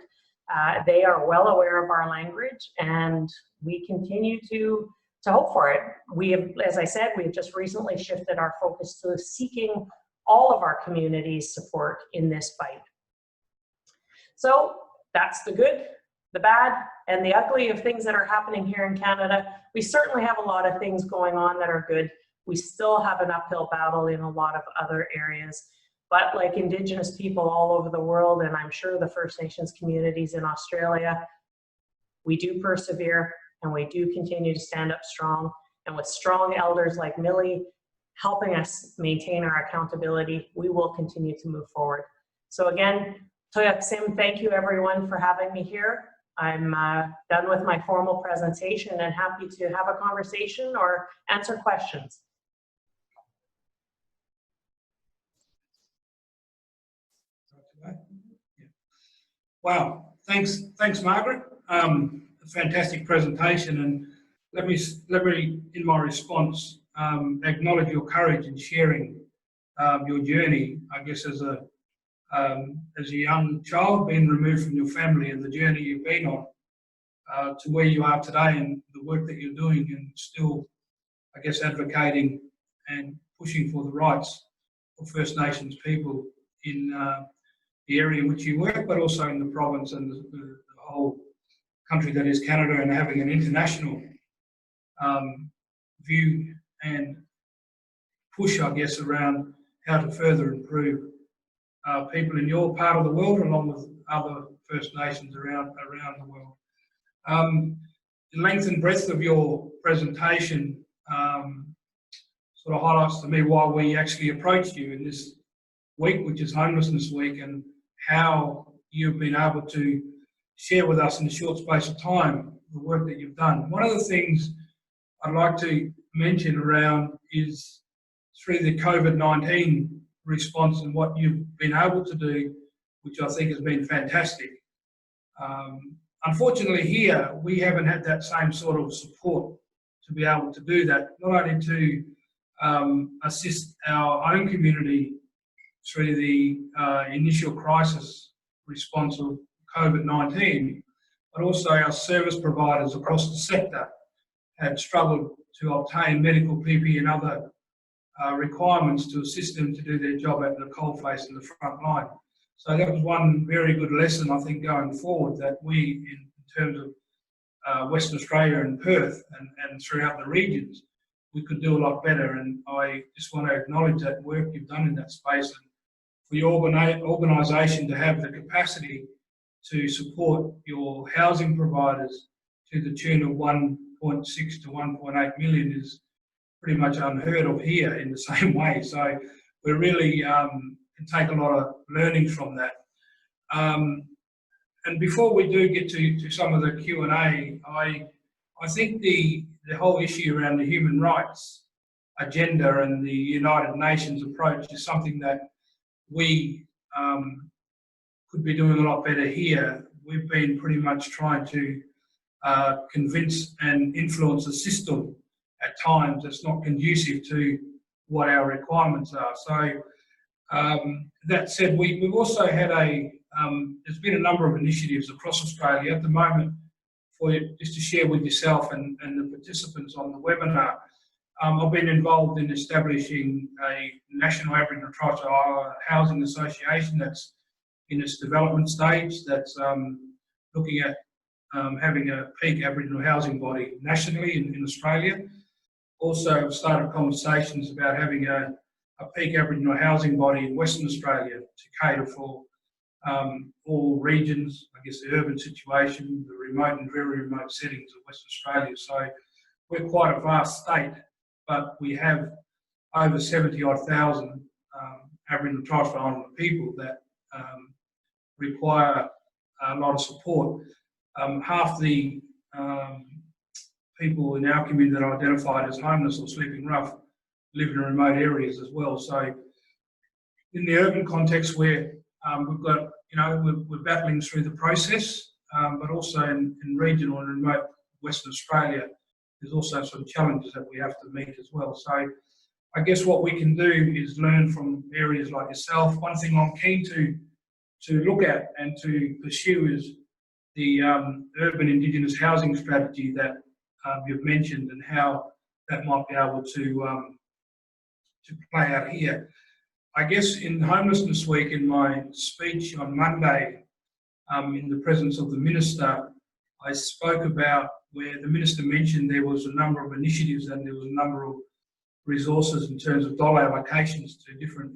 [SPEAKER 4] They are well aware of our language, and we continue to hope for it. We have, as I said, we've just recently shifted our focus to seeking all of our community's support in this fight. So that's the good, the bad, and the ugly of things that are happening here in Canada. We certainly have a lot of things going on that are good. We still have an uphill battle in a lot of other areas, but like Indigenous people all over the world, and I'm sure the First Nations communities in Australia, we do persevere and we do continue to stand up strong. And with strong elders like Millie helping us maintain our accountability, we will continue to move forward. So again, Toyak Sim, thank you everyone for having me here. I'm done with my formal presentation and happy to have a conversation or answer questions.
[SPEAKER 2] Wow, thanks, Margaret. A fantastic presentation, and let me, in my response, acknowledge your courage in sharing your journey. I guess as a young child, being removed from your family, and the journey you've been on to where you are today, and the work that you're doing, and still, I guess, advocating and pushing for the rights of First Nations people in the area in which you work, but also in the province and the whole country that is Canada, and having an international view and push, I guess, around how to further improve people in your part of the world, along with other First Nations around the world. The length and breadth of your presentation sort of highlights to me why we actually approached you in this week, which is Homelessness Week, and how you've been able to share with us in a short space of time the work that you've done. One of the things I'd like to mention around is through the COVID-19 response and what you've been able to do, which I think has been fantastic. Unfortunately here, we haven't had that same sort of support to be able to do that, not only to assist our own community through the initial crisis response of COVID-19, but also our service providers across the sector had struggled to obtain medical PPE and other requirements to assist them to do their job at the coalface in the front line. So that was one very good lesson, I think, going forward, that we, in terms of Western Australia and Perth and throughout the regions, we could do a lot better. And I just want to acknowledge that work you've done in that space, and for your organisation to have the capacity to support your housing providers to the tune of 1.6 to 1.8 million is pretty much unheard of here in the same way. So we really can take a lot of learnings from that. And before we do get to some of the Q&A, I think the whole issue around the human rights agenda and the United Nations approach is something that we could be doing a lot better here. We've been pretty much trying to convince and influence a system at times that's not conducive to what our requirements are. So that said, we've also had there's been a number of initiatives across Australia at the moment, for you, just to share with yourself and the participants on the webinar. I've been involved in establishing a National Aboriginal and Torres Strait Islander Housing Association that's in its development stage, that's looking at having a peak Aboriginal housing body nationally in Australia. Also started conversations about having a peak Aboriginal housing body in Western Australia to cater for all regions, I guess the urban situation, the remote and very remote settings of Western Australia. So we're quite a vast state, but we have over 70,000 Aboriginal and Torres Strait Islander people that require a lot of support. Half the people in our community that are identified as homeless or sleeping rough live in remote areas as well. So in the urban context, where we've got, we're battling through the process, but also in regional and remote Western Australia, there's also some challenges that we have to meet as well. So I guess what we can do is learn from areas like yourself. One thing I'm keen to look at and to pursue is the urban Indigenous housing strategy that you've mentioned, and how that might be able to play out here. I guess in Homelessness Week, in my speech on Monday, in the presence of the Minister, I spoke about where the Minister mentioned there was a number of initiatives and there was a number of resources in terms of dollar allocations to different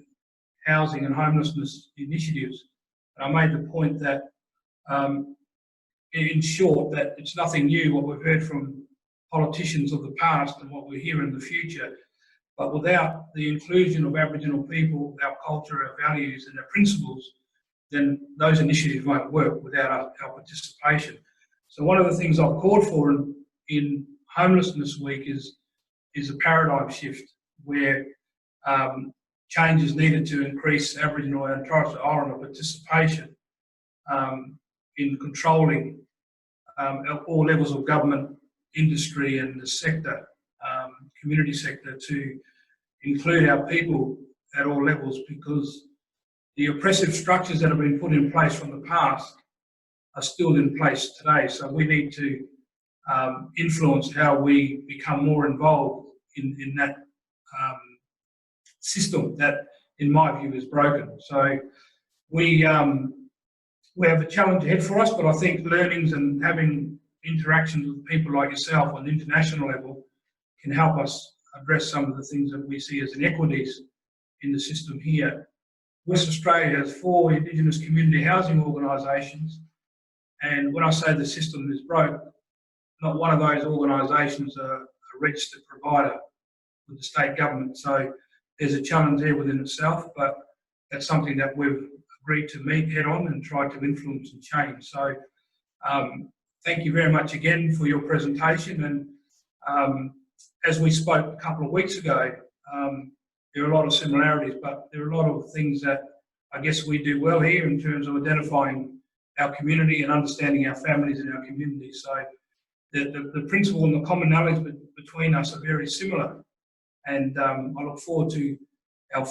[SPEAKER 2] housing and homelessness initiatives. And I made the point that, in short, that it's nothing new what we've heard from politicians of the past and what we hear in the future. But without the inclusion of Aboriginal people, our culture, our values and our principles, then those initiatives won't work without our participation. So one of the things I've called for in Homelessness Week is a paradigm shift, where change is needed to increase Aboriginal and Torres Strait Islander participation in controlling all levels of government, industry and the sector, community sector, to include our people at all levels, because the oppressive structures that have been put in place from the past are still in place today. So we need to influence how we become more involved in that system that, in my view, is broken. So we have a challenge ahead for us, but I think learnings and having interactions with people like yourself on the international level can help us address some of the things that we see as inequities in the system here. West Australia has 4 Indigenous community housing organisations, and when I say the system is broke, not one of those organisations are a registered provider with the state government. So there's a challenge there within itself, but that's something that we've agreed to meet head on and try to influence and change. So thank you very much again for your presentation. And as we spoke a couple of weeks ago, there are a lot of similarities, but there are a lot of things that I guess we do well here in terms of identifying our community and understanding our families and our community. So the principle and the commonalities between us are very similar. And I look forward to our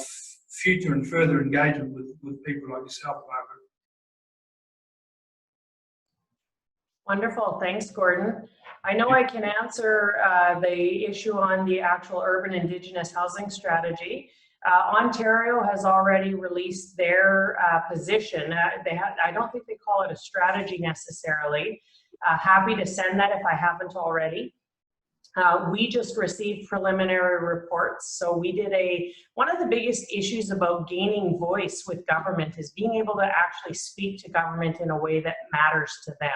[SPEAKER 2] future and further engagement with people like yourself, Margaret.
[SPEAKER 4] Wonderful, thanks, Gordon. I know I can answer the issue on the actual urban Indigenous housing strategy. Ontario has already released their position. I don't think they call it a strategy necessarily. Happy to send that if I haven't already. We just received preliminary reports. So we did one of the biggest issues about gaining voice with government is being able to actually speak to government in a way that matters to them.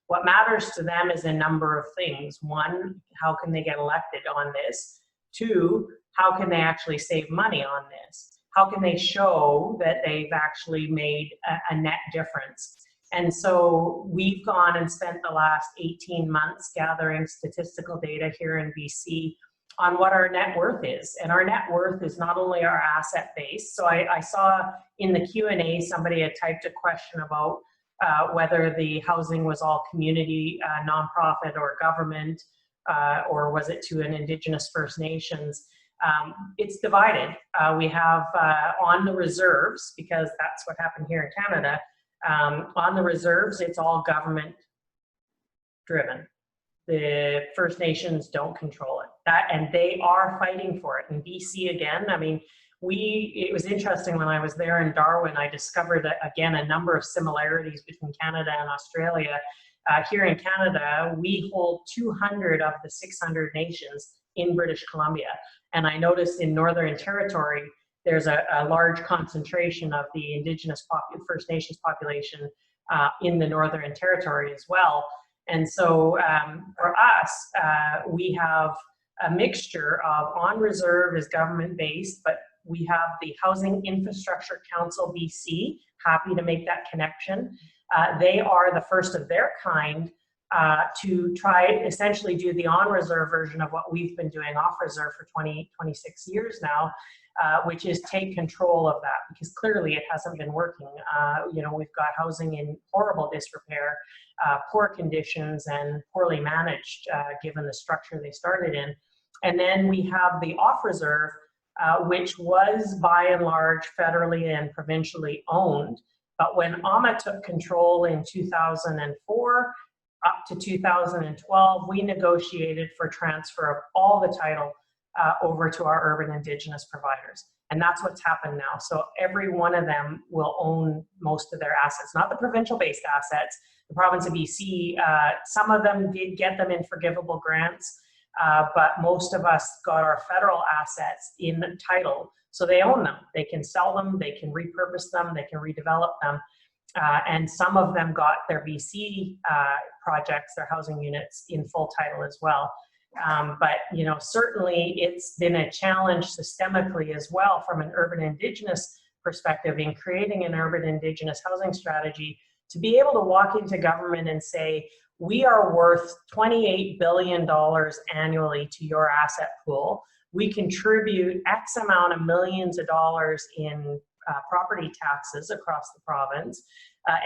[SPEAKER 4] What matters to them is a number of things. 1, how can they get elected on this? 2, how can they actually save money on this? How can they show that they've actually made a net difference? And so we've gone and spent the last 18 months gathering statistical data here in BC on what our net worth is. And our net worth is not only our asset base. So I saw in the Q&A somebody had typed a question about whether the housing was all community, nonprofit or government, or was it to an Indigenous First Nations. It's divided. We have on the reserves, because that's what happened here in Canada, on the reserves, it's all government driven. The First Nations don't control it. And they are fighting for it. In BC again, I mean, it was interesting when I was there in Darwin, I discovered again a number of similarities between Canada and Australia. Here in Canada, we hold 200 of the 600 nations in British Columbia. And I noticed in Northern Territory, there's a large concentration of the Indigenous First Nations population in the Northern Territory as well. And so for us, we have a mixture of on reserve is government based, but we have the Housing Infrastructure Council BC, happy to make that connection. They are the first of their kind to try essentially do the on reserve version of what we've been doing off reserve for 26 years now, which is take control of that, because clearly it hasn't been working. You know, we've got housing in horrible disrepair, poor conditions, and poorly managed given the structure they started in. And then we have the off reserve, which was by and large federally and provincially owned. But when AHMA took control in 2004 up to 2012, we negotiated for transfer of all the title over to our urban Indigenous providers. And that's what's happened now. So every one of them will own most of their assets, not the provincial-based assets. The province of BC, some of them did get them in forgivable grants, but most of us got our federal assets in title. So they own them. They can sell them, they can repurpose them, they can redevelop them. And some of them got their BC projects, their housing units in full title as well. But you know, certainly it's been a challenge systemically as well from an urban Indigenous perspective in creating an urban Indigenous housing strategy to be able to walk into government and say, we are worth $28 billion annually to your asset pool. We contribute X amount of millions of dollars in property taxes across the province.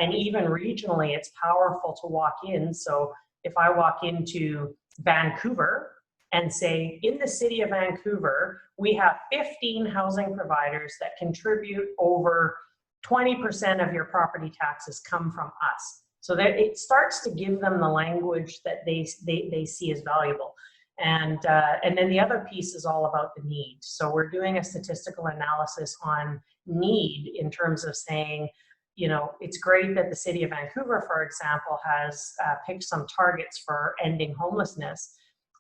[SPEAKER 4] And even regionally, it's powerful to walk in. So if I walk into Vancouver and say, in the city of Vancouver, we have 15 housing providers that contribute over 20% of your property taxes come from us. So that it starts to give them the language that they see as valuable. And then the other piece is all about the need. So we're doing a statistical analysis on need in terms of saying, you know, it's great that the city of Vancouver, for example, has picked some targets for ending homelessness,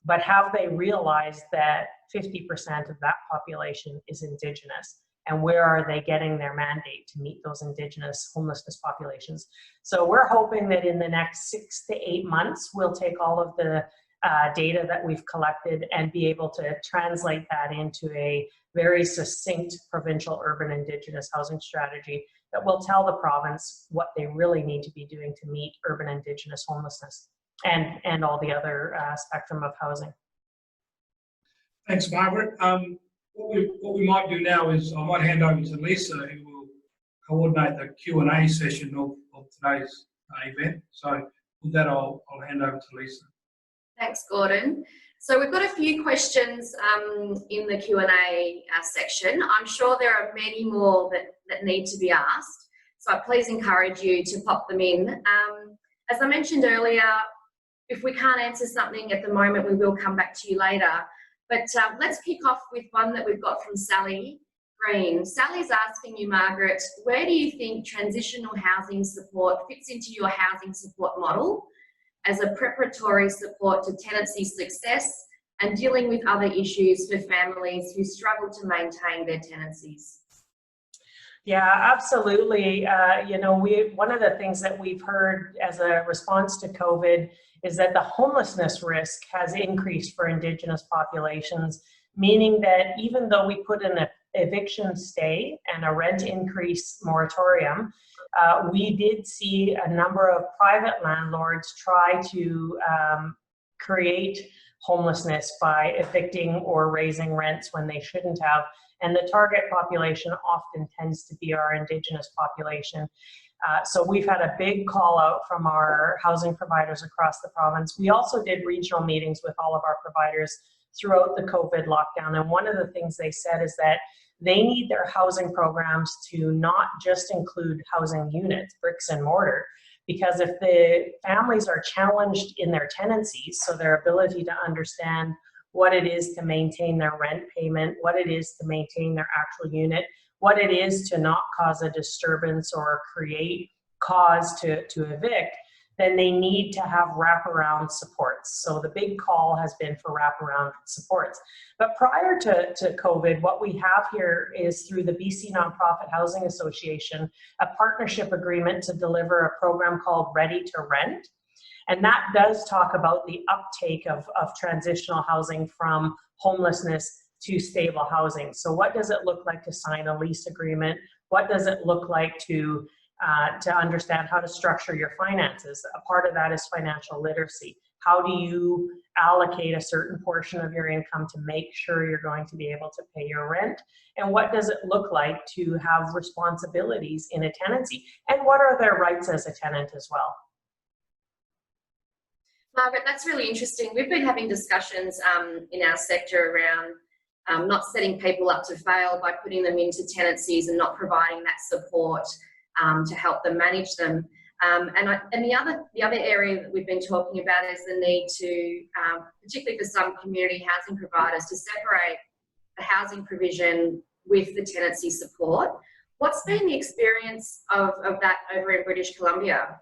[SPEAKER 4] but have they realized that 50% of that population is Indigenous? And where are they getting their mandate to meet those Indigenous homelessness populations? So we're hoping that in the next 6 to 8 months, we'll take all of the data that we've collected and be able to translate that into a very succinct provincial urban Indigenous housing strategy that will tell the province what they really need to be doing to meet urban Indigenous homelessness and all the other spectrum of housing.
[SPEAKER 2] Thanks, Margaret. What we might do now is I might hand over to Lisa, who will coordinate the Q&A session of today's event. So with that, I'll hand over to Lisa.
[SPEAKER 1] Thanks, Gordon. So we've got a few questions in the Q&A section. I'm sure there are many more that need to be asked. So please encourage you to pop them in. As I mentioned earlier, if we can't answer something at the moment, we will come back to you later. But let's kick off with one that we've got from Sally Green. Sally's asking you, Margaret, where do you think transitional housing support fits into your housing support model as a preparatory support to tenancy success and dealing with other issues for families who struggle to maintain their tenancies?
[SPEAKER 4] Yeah, absolutely. You know, one of the things that we've heard as a response to COVID is that the homelessness risk has increased for Indigenous populations, meaning that even though we put in an eviction stay and a rent increase moratorium, we did see a number of private landlords try to create homelessness by evicting or raising rents when they shouldn't have. And the target population often tends to be our Indigenous population. So we've had a big call out from our housing providers across the province. We also did regional meetings with all of our providers throughout the COVID lockdown. And one of the things they said is that they need their housing programs to not just include housing units, bricks and mortar, because if the families are challenged in their tenancies, so their ability to understand what it is to maintain their rent payment, what it is to maintain their actual unit, what it is to not cause a disturbance or create cause to evict, then they need to have wraparound supports. So the big call has been for wraparound supports. But prior to COVID, what we have here is through the BC Nonprofit Housing Association, a partnership agreement to deliver a program called Ready to Rent. And that does talk about the uptake of transitional housing from homelessness to stable housing. So what does it look like to sign a lease agreement? What does it look like to understand how to structure your finances? A part of that is financial literacy. How do you allocate a certain portion of your income to make sure you're going to be able to pay your rent? And what does it look like to have responsibilities in a tenancy? And what are their rights as a tenant as well?
[SPEAKER 1] Margaret, that's really interesting. We've been having discussions in our sector around not setting people up to fail by putting them into tenancies and not providing that support to help them manage them. And the other area that we've been talking about is the need to, particularly for some community housing providers, to separate the housing provision with the tenancy support. What's been the experience of that over in British Columbia?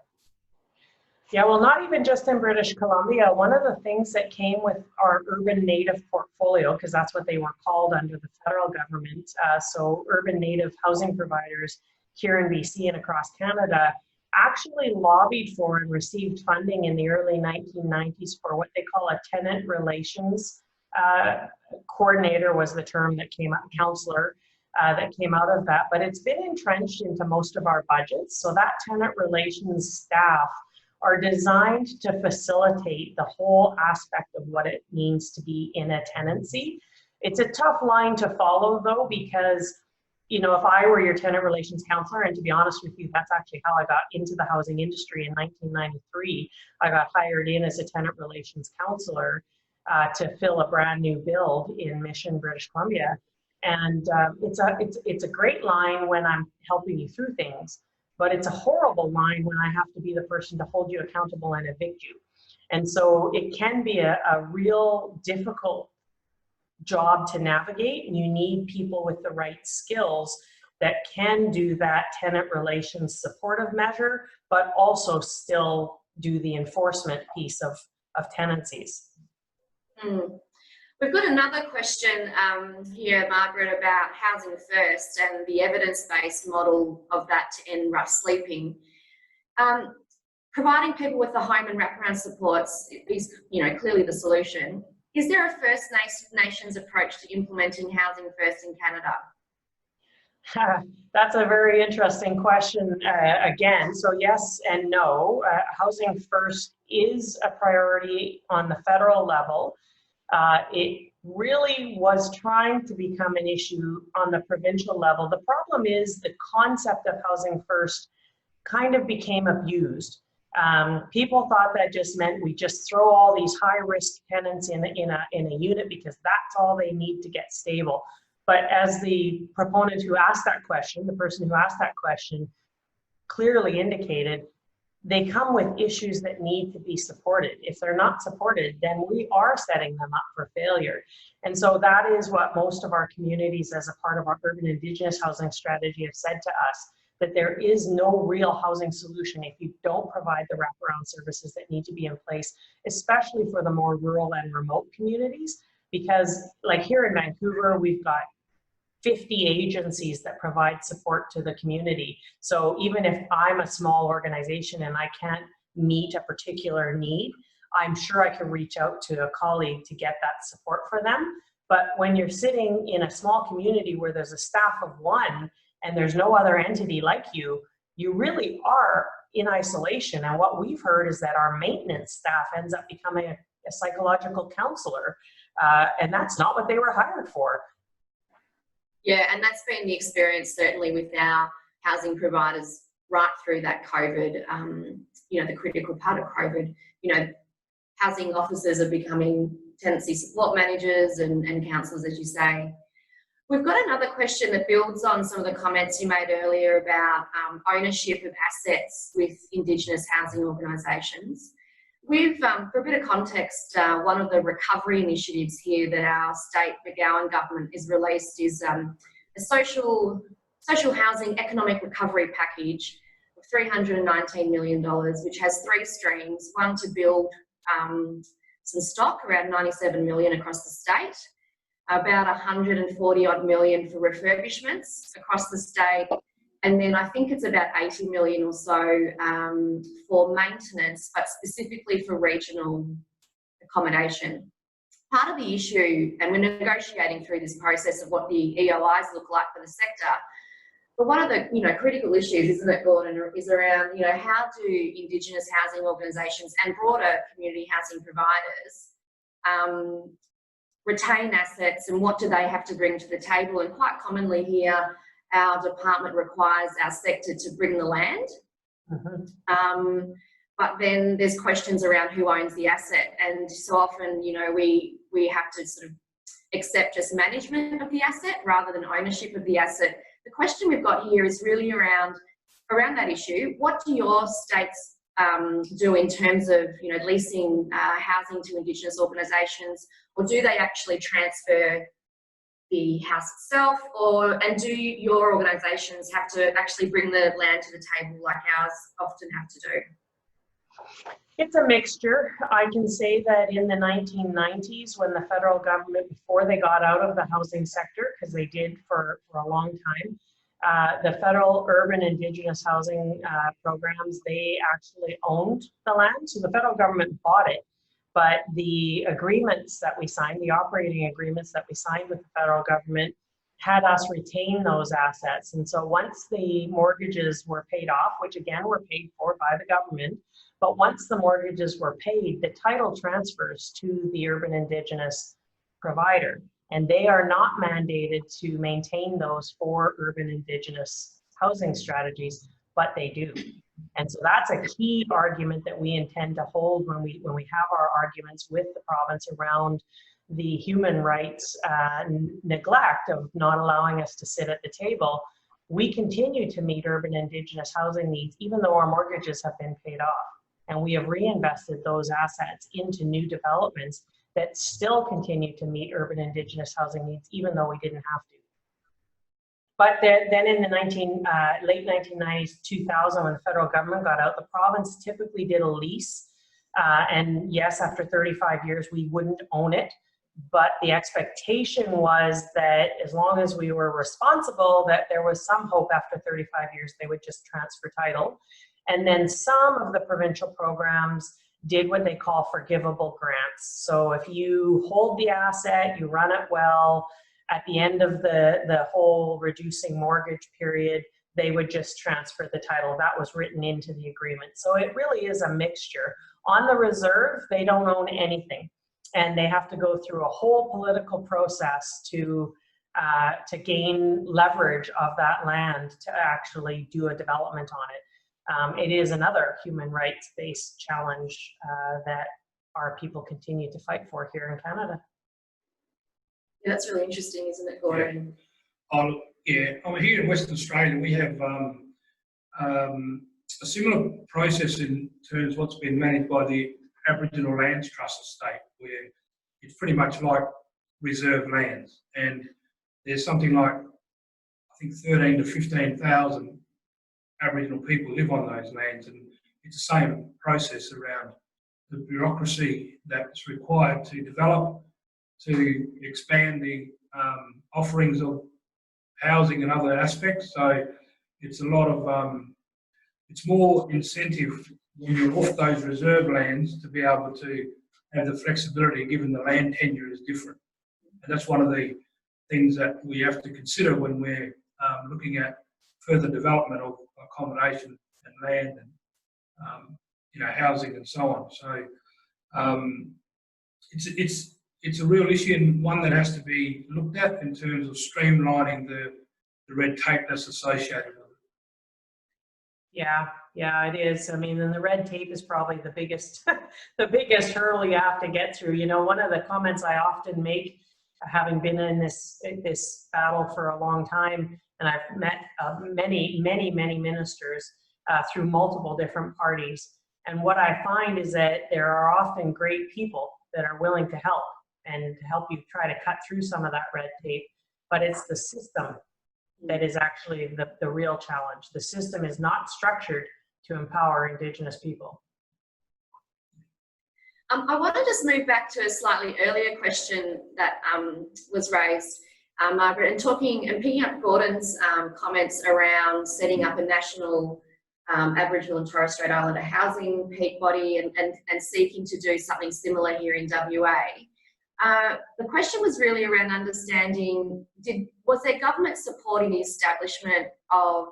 [SPEAKER 4] Yeah, well, not even just in British Columbia. One of the things that came with our urban native portfolio, because that's what they were called under the federal government, so urban native housing providers here in BC and across Canada actually lobbied for and received funding in the early 1990s for what they call a tenant relations coordinator was the term that came out, counselor that came out of that. But it's been entrenched into most of our budgets. So that tenant relations staff are designed to facilitate the whole aspect of what it means to be in a tenancy. It's a tough line to follow though, because you know, if I were your tenant relations counselor, and to be honest with you, that's actually how I got into the housing industry in 1993. I got hired in as a tenant relations counselor to fill a brand new build in Mission, British Columbia. And it's a great line when I'm helping you through things, but it's a horrible line when I have to be the person to hold you accountable and evict you. And so it can be a real difficult job to navigate, and you need people with the right skills that can do that tenant relations supportive measure, but also still do the enforcement piece of tenancies.
[SPEAKER 1] We've got another question here, Margaret, about housing first and the evidence-based model of that to end rough sleeping. Providing people with the home and wraparound supports is, clearly the solution. Is there a First Nations approach to implementing housing first in Canada?
[SPEAKER 4] That's a very interesting question again. So yes and no. Housing first is a priority on the federal level. It really was trying to become an issue on the provincial level. The problem is the concept of housing first kind of became abused. People thought that just meant we just throw all these high-risk tenants in a unit because that's all they need to get stable. But as the proponent who asked that question, the person who asked that question clearly indicated, they come with issues that need to be supported. If they're not supported, then we are setting them up for failure. And so that is what most of our communities as a part of our urban Indigenous housing strategy have said to us, that there is no real housing solution if you don't provide the wraparound services that need to be in place, especially for the more rural and remote communities. Because like here in Vancouver, we've got 50 agencies that provide support to the community. So even if I'm a small organization and I can't meet a particular need, I'm sure I can reach out to a colleague to get that support for them. But when you're sitting in a small community where there's a staff of one and there's no other entity like you, you really are in isolation. And what we've heard is that our maintenance staff ends up becoming a psychological counselor, and that's not what they were hired for.
[SPEAKER 1] Yeah, and that's been the experience certainly with our housing providers right through that COVID, the critical part of COVID. Housing officers are becoming tenancy support managers and counsellors, as you say. We've got another question that builds on some of the comments you made earlier about ownership of assets with Indigenous housing organisations. We've, for a bit of context, one of the recovery initiatives here that our state McGowan government has released is a social housing economic recovery package of $319 million, which has three streams. One, to build some stock, around 97 million across the state, about 140 odd million for refurbishments across the state, and then I think it's about 80 million or so for maintenance, but specifically for regional accommodation. Part of the issue, and we're negotiating through this process of what the EOIs look like for the sector, but one of the critical issues, isn't it, Gordon, is around how do Indigenous housing organisations and broader community housing providers retain assets, and what do they have to bring to the table? And quite commonly here, our department requires our sector to bring the land. But then there's questions around who owns the asset, and so often we have to sort of accept just management of the asset rather than ownership of the asset. The question we've got here is really around that issue. What do your states do in terms of leasing housing to Indigenous organisations, or do they actually transfer the house itself, and do your organisations have to actually bring the land to the table like ours often have to do?
[SPEAKER 4] It's a mixture. I can say that in the 1990s, when the federal government, before they got out of the housing sector, because they did for a long time, the federal urban Indigenous housing programs, they actually owned the land. So the federal government bought it, but the agreements that we signed, the operating agreements that we signed with the federal government, had us retain those assets. And so once the mortgages were paid off, which again were paid for by the government, but once the mortgages were paid, the title transfers to the urban Indigenous provider. And they are not mandated to maintain those for urban Indigenous housing strategies, but they do. And so that's a key argument that we intend to hold when we have our arguments with the province around the human rights neglect of not allowing us to sit at the table. We continue to meet urban Indigenous housing needs, even though our mortgages have been paid off. and we have reinvested those assets into new developments that still continue to meet urban Indigenous housing needs, even though we didn't have to. But then in the late 1990s, 2000, when the federal government got out, the province typically did a lease. And yes, after 35 years, we wouldn't own it. But the expectation was that as long as we were responsible, that there was some hope after 35 years, they would just transfer title. And then some of the provincial programs did what they call forgivable grants. So if you hold the asset, you run it well, at the end of the whole reducing mortgage period, they would just transfer the title. That was written into the agreement. So it really is a mixture. On the reserve, they don't own anything, and they have to go through a whole political process to gain leverage of that land to actually do a development on it. It is another human rights-based challenge that our people continue to fight for here in Canada.
[SPEAKER 1] Yeah, that's really interesting, isn't it, Gordon?
[SPEAKER 2] Yeah. Here in Western Australia, we have a similar process in terms of what's been managed by the Aboriginal Lands Trust estate, where it's pretty much like reserve lands, and there's something like, I think, 13 to 15,000 Aboriginal people live on those lands, and it's the same process around the bureaucracy that's required to develop, to expand the offerings of housing and other aspects. So it's a lot of, it's more incentive when you're off those reserve lands to be able to have the flexibility, given the land tenure is different. And that's one of the things that we have to consider when we're looking at further development of accommodation and land and housing and so on. So it's a real issue, and one that has to be looked at in terms of streamlining the red tape that's associated with it.
[SPEAKER 4] Yeah, it is. I mean, and the red tape is probably the biggest, the biggest hurdle you have to get through. You know, one of the comments I often make, having been in this battle for a long time, and I've met many ministers through multiple different parties, and what I find is that there are often great people that are willing to help and to help you try to cut through some of that red tape, but it's the system that is actually the real challenge. The system is not structured to empower Indigenous people.
[SPEAKER 1] I want to just move back to a slightly earlier question that was raised, Margaret, and picking up Gordon's comments around setting up a national Aboriginal and Torres Strait Islander housing peak body and seeking to do something similar here in WA. The question was really around understanding, was there government support in the establishment of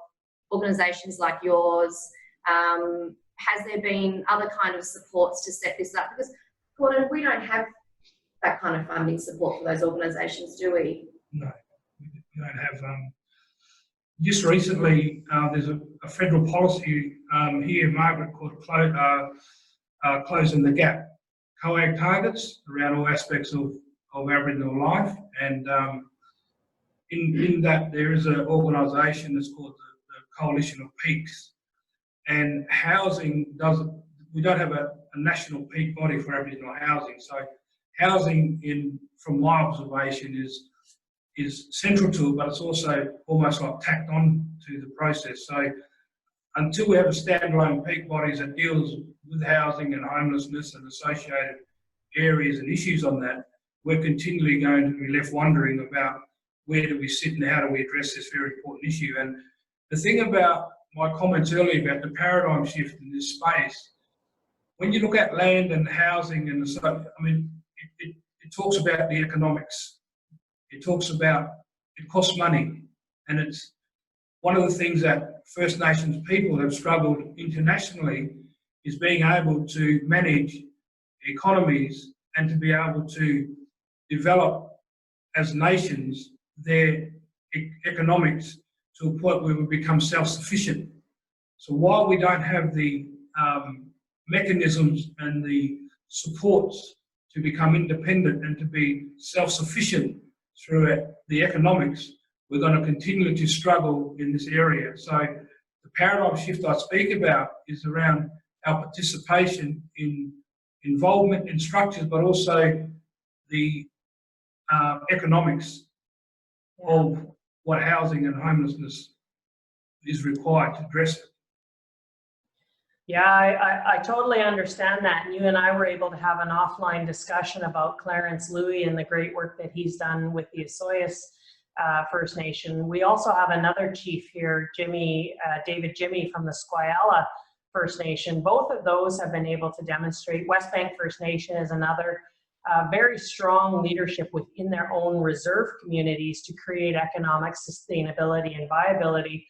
[SPEAKER 1] organisations like yours? Has there been other kind of supports to set this up? Because, Gordon, we don't have that kind of funding support for those organisations, do we?
[SPEAKER 2] No, we don't have. Just recently, there's a federal policy here, Margaret, called Closing the Gap. COAG targets around all aspects of Aboriginal life, and in that there is an organisation that's called the Coalition of Peaks, and housing we don't have a national peak body for Aboriginal housing, so housing from my observation is central to it, but it's also almost like tacked on to the process. So until we have a standalone peak bodies that deals with housing and homelessness and associated areas and issues on that, we're continually going to be left wondering about where do we sit and how do we address this very important issue. And the thing about my comments earlier about the paradigm shift in this space, when you look at land and housing and it talks about the economics. It talks about it costs money, and it's one of the things that First Nations people have struggled internationally is being able to manage economies and to be able to develop as nations their economics to a point where we become self-sufficient. So while we don't have the mechanisms and the supports to become independent and to be self-sufficient through the economics, we're going to continue to struggle in this area. So the paradigm shift I speak about is around our participation in involvement in structures, but also the economics of what housing and homelessness is required to address it.
[SPEAKER 4] Yeah, I totally understand that. And you and I were able to have an offline discussion about Clarence Louie and the great work that he's done with the Osoyoos First Nation. We also have another chief here, David Jimmy from the Squayala First Nation. Both of those have been able to demonstrate. West Bank First Nation is another very strong leadership within their own reserve communities to create economic sustainability and viability.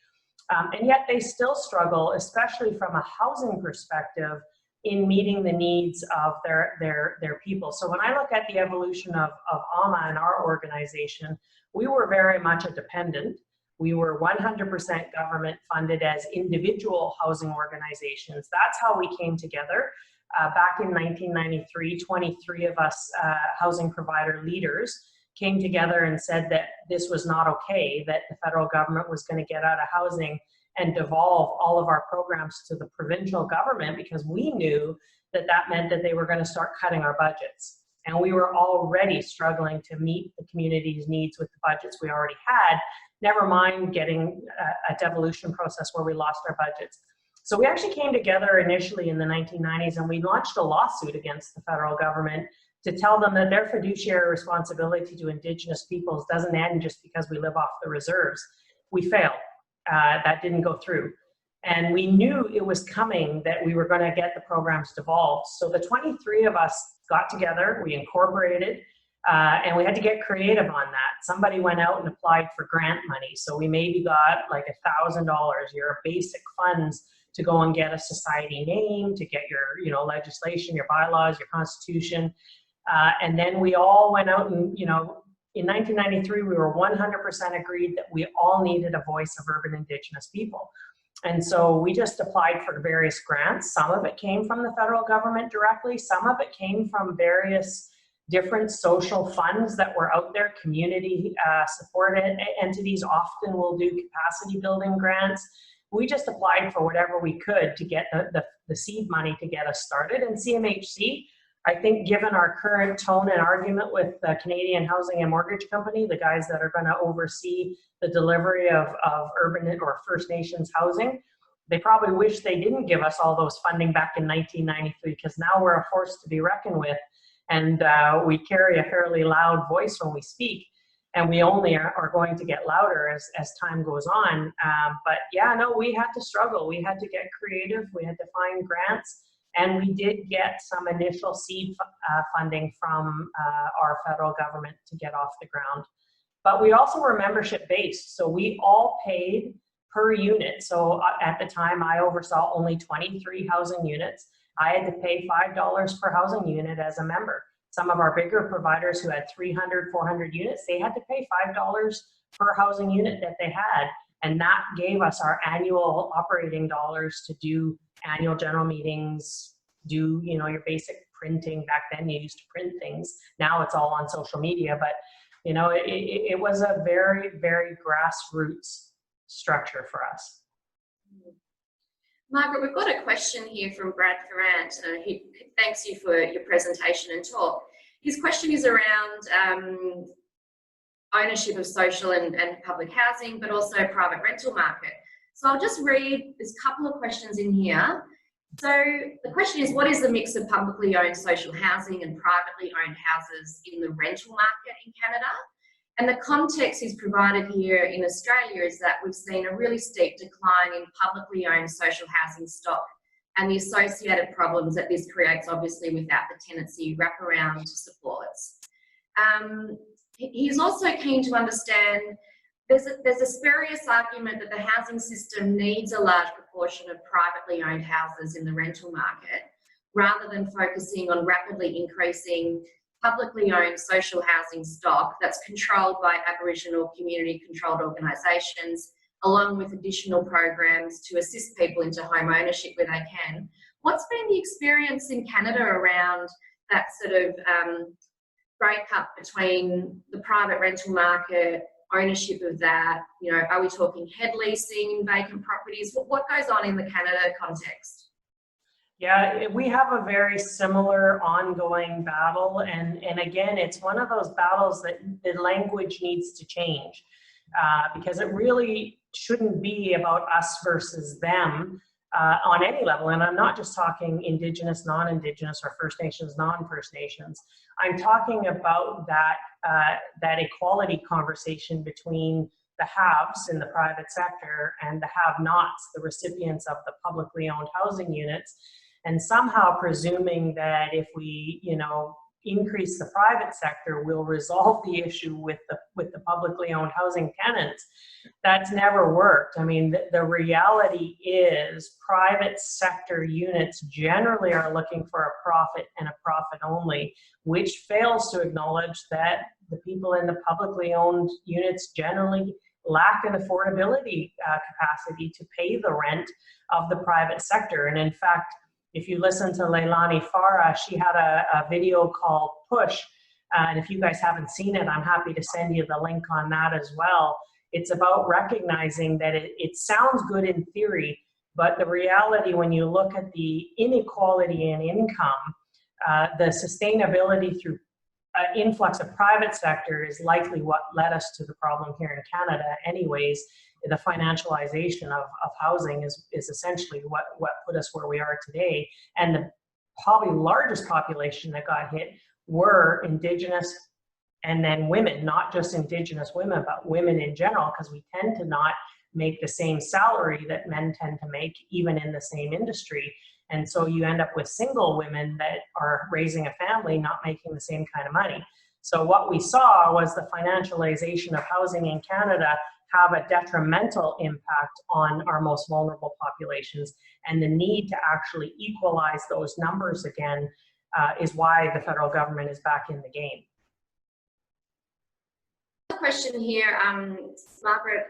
[SPEAKER 4] And yet they still struggle, especially from a housing perspective, in meeting the needs of their people. So when I look at the evolution of AHMA and our organization, we were very much a dependent. We were 100% government funded as individual housing organizations. That's how we came together. Back in 1993, 23 of us housing provider leaders came together and said that this was not okay, that the federal government was going to get out of housing and devolve all of our programs to the provincial government, because we knew that that meant that they were going to start cutting our budgets. And we were already struggling to meet the community's needs with the budgets we already had, never mind getting a devolution process where we lost our budgets. So we actually came together initially in the 1990s, and we launched a lawsuit against the federal government to tell them that their fiduciary responsibility to Indigenous peoples doesn't end just because we live off the reserves. We failed. That didn't go through. And we knew it was coming, that we were going to get the programs devolved. So the 23 of us got together, we incorporated, and we had to get creative on that. Somebody went out and applied for grant money. So we maybe got like $1,000, your basic funds to go and get a society name, to get your legislation, your bylaws, your constitution. And then we all went out and, in 1993, we were 100% agreed that we all needed a voice of urban Indigenous people. And so we just applied for various grants. Some of it came from the federal government directly. Some of it came from various different social funds that were out there. Community supported entities often will do capacity building grants. We just applied for whatever we could to get the seed money to get us started. And CMHC, I think, given our current tone and argument with the Canadian Housing and Mortgage Company, the guys that are going to oversee the delivery of urban or First Nations housing, they probably wish they didn't give us all those funding back in 1993, because now we're a force to be reckoned with, and we carry a fairly loud voice when we speak, and we only are going to get louder as time goes on. But yeah, no, we had to struggle. We had to get creative. We had to find grants. And we did get some initial seed funding from our federal government to get off the ground. But we also were membership based, so we all paid per unit. So at the time, I oversaw only 23 housing units. I had to pay $5 per housing unit as a member. Some of our bigger providers who had 300, 400 units, they had to pay $5 per housing unit that they had. And that gave us our annual operating dollars to do annual general meetings, do your basic printing. Back then you used to print things. Now it's all on social media, but it was a very, very grassroots structure for us.
[SPEAKER 1] Margaret, we've got a question here from Brad Ferrant. He thanks you for your presentation and talk. His question is around ownership of social and public housing, but also private rental market. So I'll just read, there's a couple of questions in here. So the question is, what is the mix of publicly owned social housing and privately owned houses in the rental market in Canada? And the context is provided here in Australia is that we've seen a really steep decline in publicly owned social housing stock and the associated problems that this creates, obviously, without the tenancy wraparound supports. He's also keen to understand there's a spurious argument that the housing system needs a large proportion of privately owned houses in the rental market, rather than focusing on rapidly increasing publicly owned social housing stock that's controlled by Aboriginal community controlled organisations, along with additional programs to assist people into home ownership where they can. What's been the experience in Canada around that sort of breakup between the private rental market, ownership of that? Are we talking head leasing, vacant properties? What goes on in the Canada context?
[SPEAKER 4] Yeah, we have a very similar ongoing battle, and again, it's one of those battles that the language needs to change, because it really shouldn't be about us versus them on any level. And I'm not just talking Indigenous, non-Indigenous, or First Nations, non-First Nations. I'm talking about that equality conversation between the haves in the private sector and the have-nots, the recipients of the publicly owned housing units, and somehow presuming that if we, increase the private sector, we'll resolve the issue with the publicly owned housing tenants. That's never worked. I mean, the reality is private sector units generally are looking for a profit and a profit only, which fails to acknowledge that the people in the publicly owned units generally lack an affordability capacity to pay the rent of the private sector. And in fact, if you listen to Leilani Farah, she had a video called Push. And if you guys haven't seen it, I'm happy to send you the link on that as well. It's about recognizing that it sounds good in theory, but the reality when you look at the inequality in income, the sustainability through influx of private sector is likely what led us to the problem here in Canada anyways. The financialization of housing is essentially what put us where we are today. And the probably largest population that got hit were Indigenous and then women, not just Indigenous women, but women in general, because we tend to not make the same salary that men tend to make even in the same industry. And so you end up with single women that are raising a family, not making the same kind of money. So what we saw was the financialization of housing in Canada have a detrimental impact on our most vulnerable populations, and the need to actually equalize those numbers again is why the federal government is back in the game.
[SPEAKER 1] Question here, Margaret,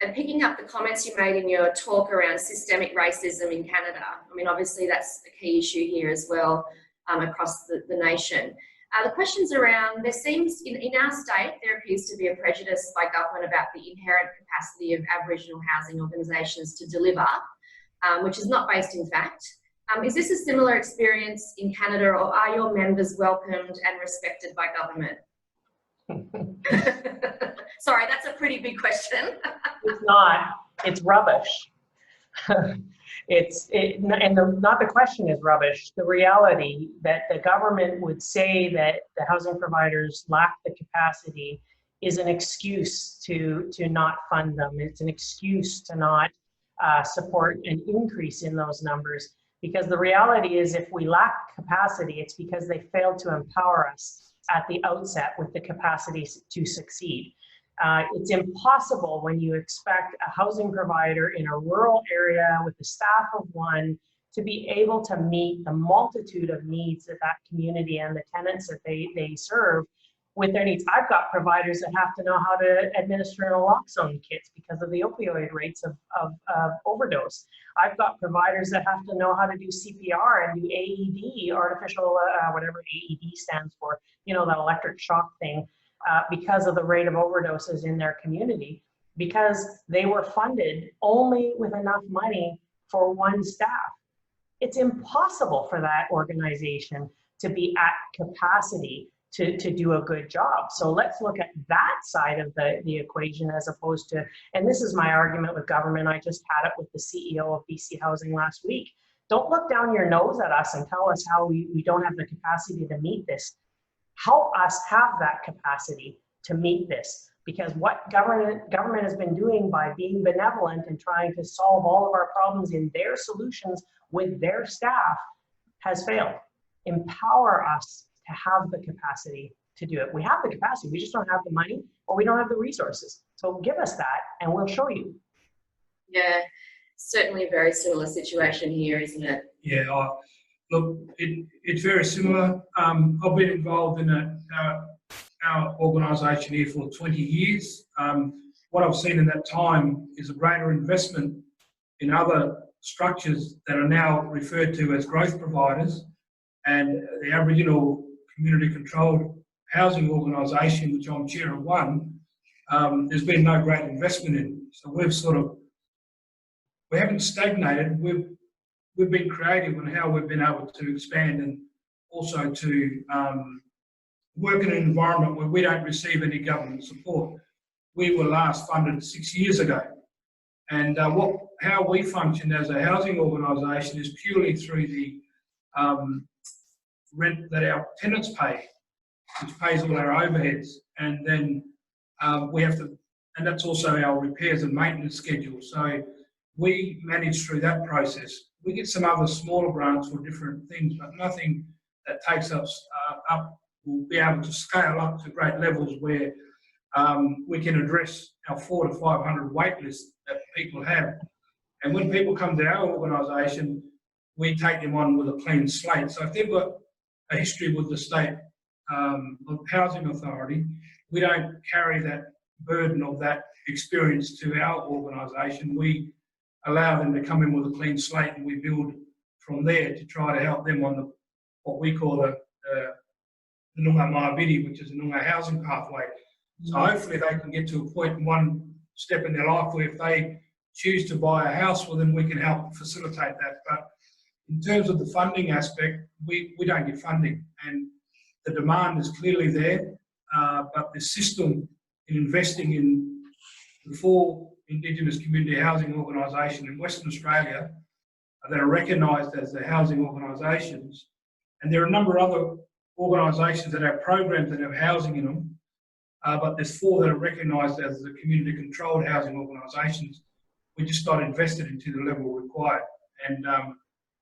[SPEAKER 1] and picking up the comments you made in your talk around systemic racism in Canada. I mean, obviously that's a key issue here as well across the nation. The question's around, there seems, in our state, there appears to be a prejudice by government about the inherent capacity of Aboriginal housing organisations to deliver, which is not based in fact. Is this a similar experience in Canada, or are your members welcomed and respected by government? Sorry, that's a pretty big question.
[SPEAKER 4] It's not, it's rubbish. Not the question is rubbish. The reality that the government would say that the housing providers lack the capacity is an excuse to not fund them. It's an excuse to not support an increase in those numbers. Because the reality is, if we lack capacity, it's because they failed to empower us at the outset with the capacity to succeed. It's impossible when you expect a housing provider in a rural area with a staff of one to be able to meet the multitude of needs that that community and the tenants that they serve with their needs. I've got providers that have to know how to administer naloxone kits because of the opioid rates of overdose. I've got providers that have to know how to do CPR and do AED, artificial, whatever AED stands for, that electric shock thing, because of the rate of overdoses in their community, because they were funded only with enough money for one staff. It's impossible for that organization to be at capacity to do a good job. So let's look at that side of the equation as opposed to, and this is my argument with government, I just had it with the CEO of BC Housing last week. Don't look down your nose at us and tell us how we don't have the capacity to meet this. Help us have that capacity to meet this, because what government has been doing by being benevolent and trying to solve all of our problems in their solutions with their staff has failed. Empower us to have the capacity to do it. We have the capacity, we just don't have the money or we don't have the resources. So give us that and we'll show you.
[SPEAKER 1] Yeah, certainly a very similar situation here, isn't it?
[SPEAKER 2] Yeah, look, it's very similar. I've been involved in our organisation here for 20 years. What I've seen in that time is a greater investment in other structures that are now referred to as growth providers, and the Aboriginal Community Controlled Housing Organisation, which I'm chair of one, there's been no great investment in. So we haven't stagnated, we've we've been creative on how we've been able to expand and also to work in an environment where we don't receive any government support. We were last funded 6 years ago. And how we function as a housing organisation is purely through the rent that our tenants pay, which pays all our overheads. And then we have to, and that's also our repairs and maintenance schedule. So we manage through that process. We get some other smaller grants for different things, but nothing that takes us up. We'll be able to scale up to great levels where we can address our 400 to 500 wait list that people have. And when people come to our organisation, we take them on with a clean slate. So if they've got a history with the State Housing Authority, we don't carry that burden of that experience to our organisation. We allow them to come in with a clean slate, and we build from there to try to help them on what we call the Noongar Maabiri, which is a Noongar housing pathway. So hopefully they can get to a point, one step in their life, where if they choose to buy a house, well, then we can help facilitate that. But in terms of the funding aspect, we don't get funding, and the demand is clearly there, but the system in investing in the 4 Indigenous community housing organisations in Western Australia that are recognised as the housing organisations, and there are a number of other organisations that have programs that have housing in them, but there's 4 that are recognised as the community-controlled housing organisations. We just not invested into the level required, and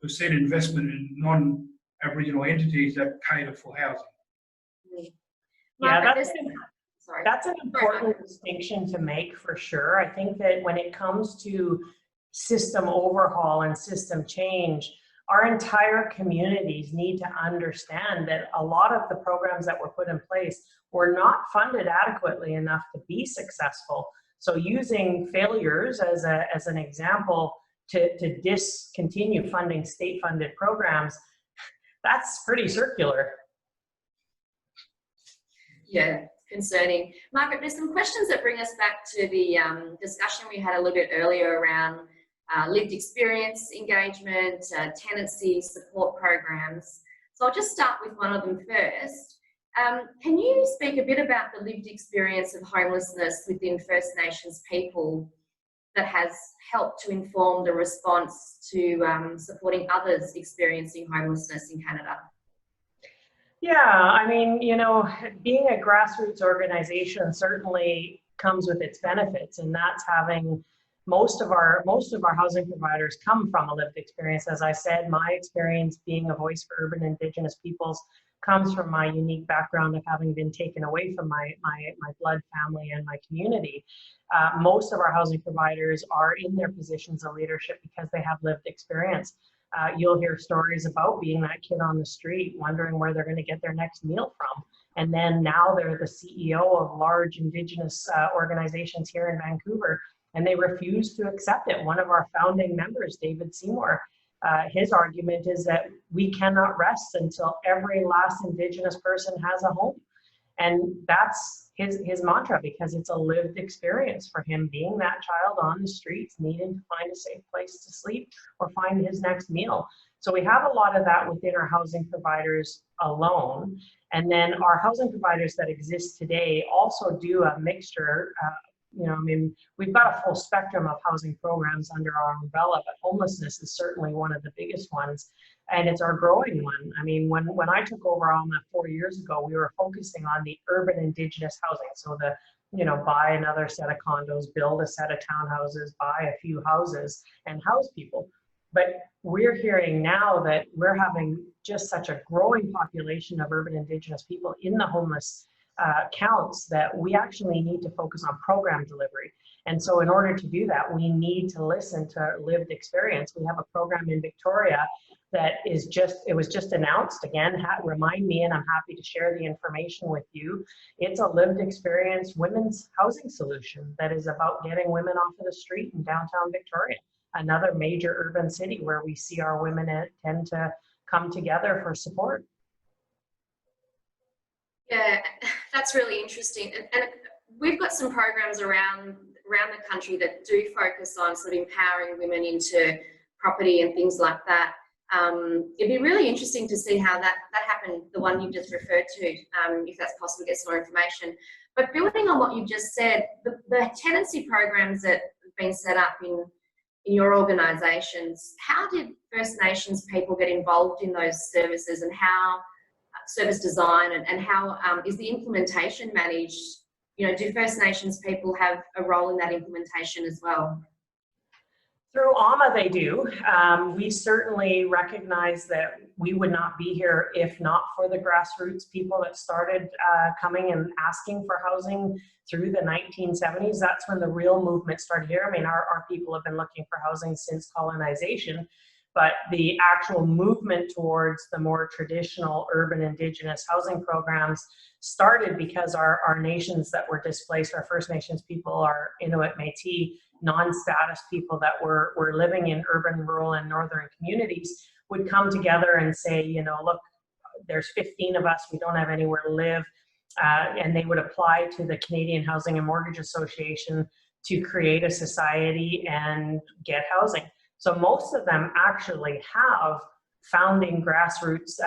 [SPEAKER 2] we've seen investment in non-Aboriginal entities that cater for housing.
[SPEAKER 4] Yeah, that's an important distinction to make for sure. I think that when it comes to system overhaul and system change, our entire communities need to understand that a lot of the programs that were put in place were not funded adequately enough to be successful. So using failures as an example to discontinue funding state-funded programs, that's pretty circular.
[SPEAKER 1] Yeah, concerning. Margaret, there's some questions that bring us back to the discussion we had a little bit earlier around lived experience engagement, tenancy support programs. So I'll just start with one of them first. Can you speak a bit about the lived experience of homelessness within First Nations people that has helped to inform the response to supporting others experiencing homelessness in Canada?
[SPEAKER 4] Yeah, I mean, you know, being a grassroots organization certainly comes with its benefits, and that's having most of our housing providers come from a lived experience. As I said, my experience being a voice for urban Indigenous peoples comes from my unique background of having been taken away from my blood family and my community. Most of our housing providers are in their positions of leadership because they have lived experience. You'll hear stories about being that kid on the street, wondering where they're going to get their next meal from. And then now they're the CEO of large Indigenous organizations here in Vancouver, and they refuse to accept it. One of our founding members, David Seymour, his argument is that we cannot rest until every last Indigenous person has a home. And that's his mantra, because it's a lived experience for him, being that child on the streets, needing to find a safe place to sleep or find his next meal. So we have a lot of that within our housing providers alone. And then our housing providers that exist today also do a mixture. You know, I mean, we've got a full spectrum of housing programs under our umbrella, but homelessness is certainly one of the biggest ones, and it's our growing one. I mean, when I took over AHMA 4 years ago, we were focusing on the urban Indigenous housing. So the, you know, buy another set of condos, build a set of townhouses, buy a few houses and house people. But we're hearing now that we're having just such a growing population of urban Indigenous people in the homeless counts that we actually need to focus on program delivery. And so in order to do that, we need to listen to lived experience. We have a program in Victoria that is it was just announced. Again, remind me, and I'm happy to share the information with you. It's a lived experience women's housing solution that is about getting women off of the street in downtown Victoria, another major urban city where we see our women tend to come together for support.
[SPEAKER 1] Yeah, that's really interesting. And we've got some programs around the country that do focus on sort of empowering women into property and things like that. It'd be really interesting to see how that happened, the one you just referred to, if that's possible to get some more information. But building on what you just said, the tenancy programs that have been set up in your organisations, how did First Nations people get involved in those services, and how service design, and how is the implementation managed? You know, do First Nations people have a role in that implementation as well?
[SPEAKER 4] Through AHMA, they do. We certainly recognize that we would not be here if not for the grassroots people that started coming and asking for housing through the 1970s. That's when the real movement started here. I mean, our people have been looking for housing since colonization, but the actual movement towards the more traditional urban Indigenous housing programs started because our nations that were displaced, our First Nations people, our Inuit, Métis, non-status people that were living in urban, rural, and northern communities would come together and say, you know, look, there's 15 of us, we don't have anywhere to live, and they would apply to the Canadian Housing and Mortgage Association to create a society and get housing. So most of them actually have founding grassroots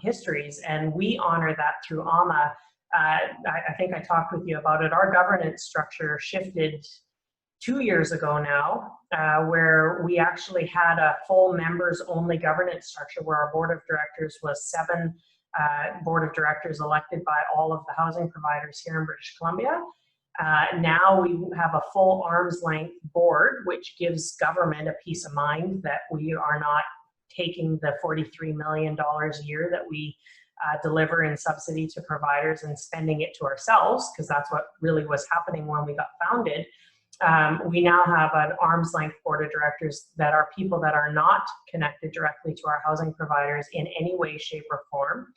[SPEAKER 4] histories, and we honor that through AHMA. I think I talked with you about it. Our governance structure shifted 2 years ago now, where we actually had a full members-only governance structure where our board of directors was 7 board of directors elected by all of the housing providers here in British Columbia. Now we have a full arm's length board, which gives government a peace of mind that we are not taking the $43 million a year that we deliver in subsidy to providers and spending it to ourselves, because that's what really was happening when we got founded. We now have an arm's length board of directors that are people that are not connected directly to our housing providers in any way, shape, or form.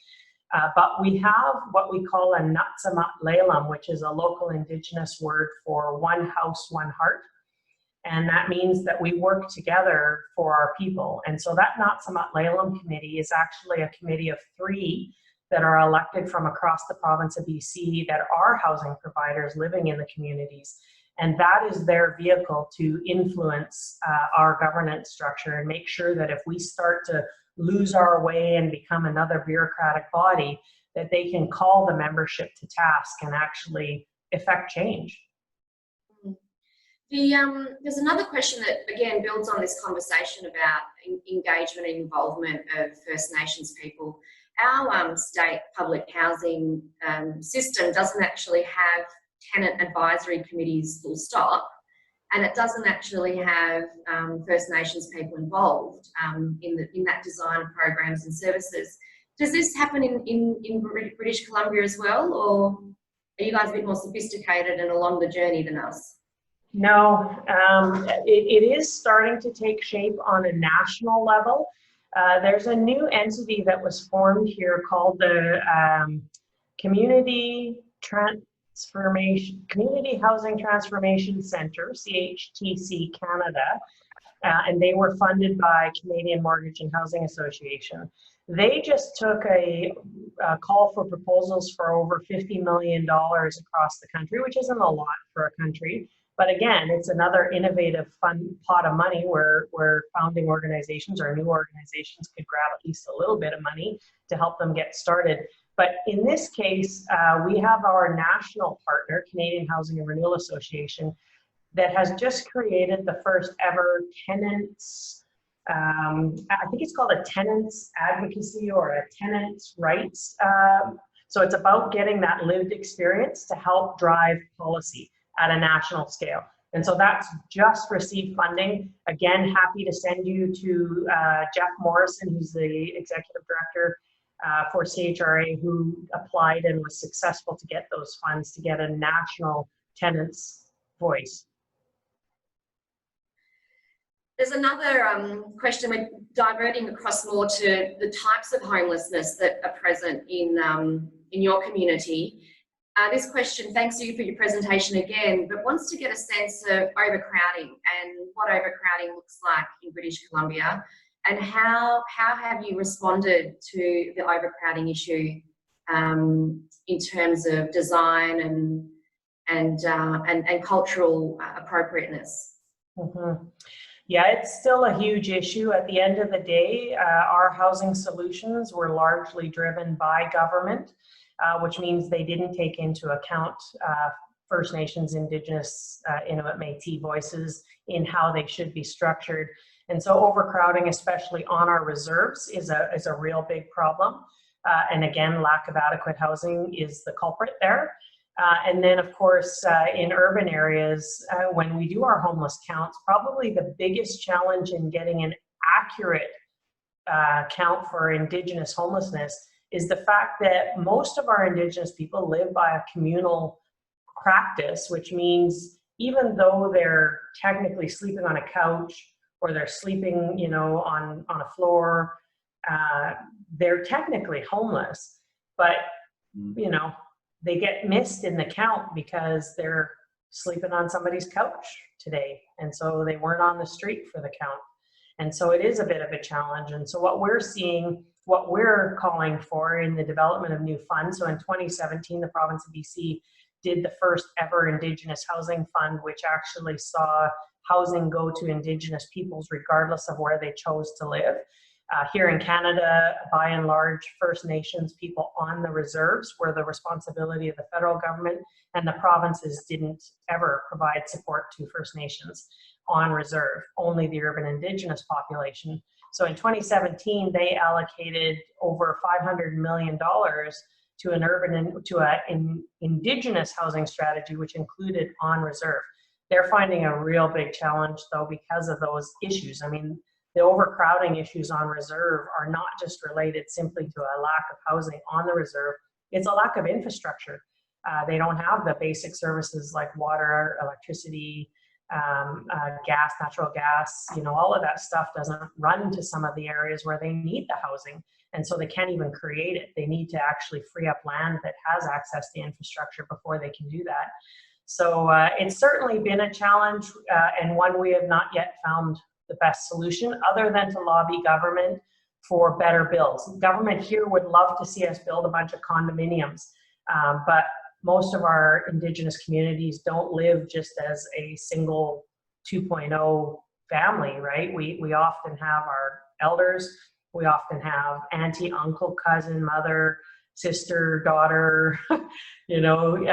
[SPEAKER 4] But we have what we call a Natsamat Lelam, which is a local Indigenous word for one house, one heart. And that means that we work together for our people. And so that Natsamat Lelam committee is actually a committee of 3 that are elected from across the province of BC that are housing providers living in the communities. And that is their vehicle to influence our governance structure and make sure that if we start to lose our way and become another bureaucratic body, that they can call the membership to task and actually effect change.
[SPEAKER 1] There's another question that, again, builds on this conversation about engagement and involvement of First Nations people. Our state public housing system doesn't actually have tenant advisory committees full stop, and it doesn't actually have First Nations people involved in that design of programs and services. Does this happen in British Columbia as well, or are you guys a bit more sophisticated and along the journey than us?
[SPEAKER 4] No, it is starting to take shape on a national level. There's a new entity that was formed here called the Community Housing Transformation Center, CHTC Canada, and they were funded by Canadian Mortgage and Housing Association. They just took a call for proposals for over $50 million across the country, which isn't a lot for a country. But again, it's another innovative fun pot of money where founding organizations or new organizations could grab at least a little bit of money to help them get started. But in this case, we have our national partner, Canadian Housing and Renewal Association, that has just created the first ever tenants, I think it's called a tenants advocacy or a tenants rights. So it's about getting that lived experience to help drive policy at a national scale. And so that's just received funding. Again, happy to send you to Jeff Morrison, who's the executive director for CHRA, who applied and was successful to get those funds to get a national tenants voice.
[SPEAKER 1] There's another question. We're diverting across more to the types of homelessness that are present in your community. This question, thanks to you for your presentation again, but wants to get a sense of overcrowding and what overcrowding looks like in British Columbia, and how have you responded to the overcrowding issue in terms of design and cultural appropriateness?
[SPEAKER 4] Mm-hmm. Yeah, it's still a huge issue. At the end of the day, our housing solutions were largely driven by government, which means they didn't take into account First Nations, Indigenous, Inuit, Métis voices in how they should be structured. And so overcrowding, especially on our reserves, is a real big problem. And again, lack of adequate housing is the culprit there. And then, of course, in urban areas, when we do our homeless counts, probably the biggest challenge in getting an accurate count for Indigenous homelessness is the fact that most of our Indigenous people live by a communal practice, which means even though they're technically sleeping on a couch or they're sleeping, you know, on a floor, they're technically homeless, but, you know, they get missed in the count because they're sleeping on somebody's couch today. And so they weren't on the street for the count. And so it is a bit of a challenge. And so what we're seeing, what we're calling for in the development of new funds. So in 2017, the province of BC did the first ever Indigenous Housing Fund, which actually saw housing go to Indigenous peoples regardless of where they chose to live. Here in Canada, by and large, First Nations people on the reserves were the responsibility of the federal government, and the provinces didn't ever provide support to First Nations on reserve, only the urban Indigenous population. So in 2017, they allocated over $500 million to an Indigenous housing strategy, which included on reserve. They're finding a real big challenge though because of those issues. I mean, the overcrowding issues on reserve are not just related simply to a lack of housing on the reserve, it's a lack of infrastructure. They don't have the basic services like water, electricity, gas, natural gas, you know, all of that stuff doesn't run to some of the areas where they need the housing. And so they can't even create it. They need to actually free up land that has access to infrastructure before they can do that. So it's certainly been a challenge and one we have not yet found the best solution other than to lobby government for better bills. Government here would love to see us build a bunch of condominiums, but most of our Indigenous communities don't live just as a single 2.0 family, right? We often have our elders, we often have auntie, uncle, cousin, mother, sister, daughter, you know,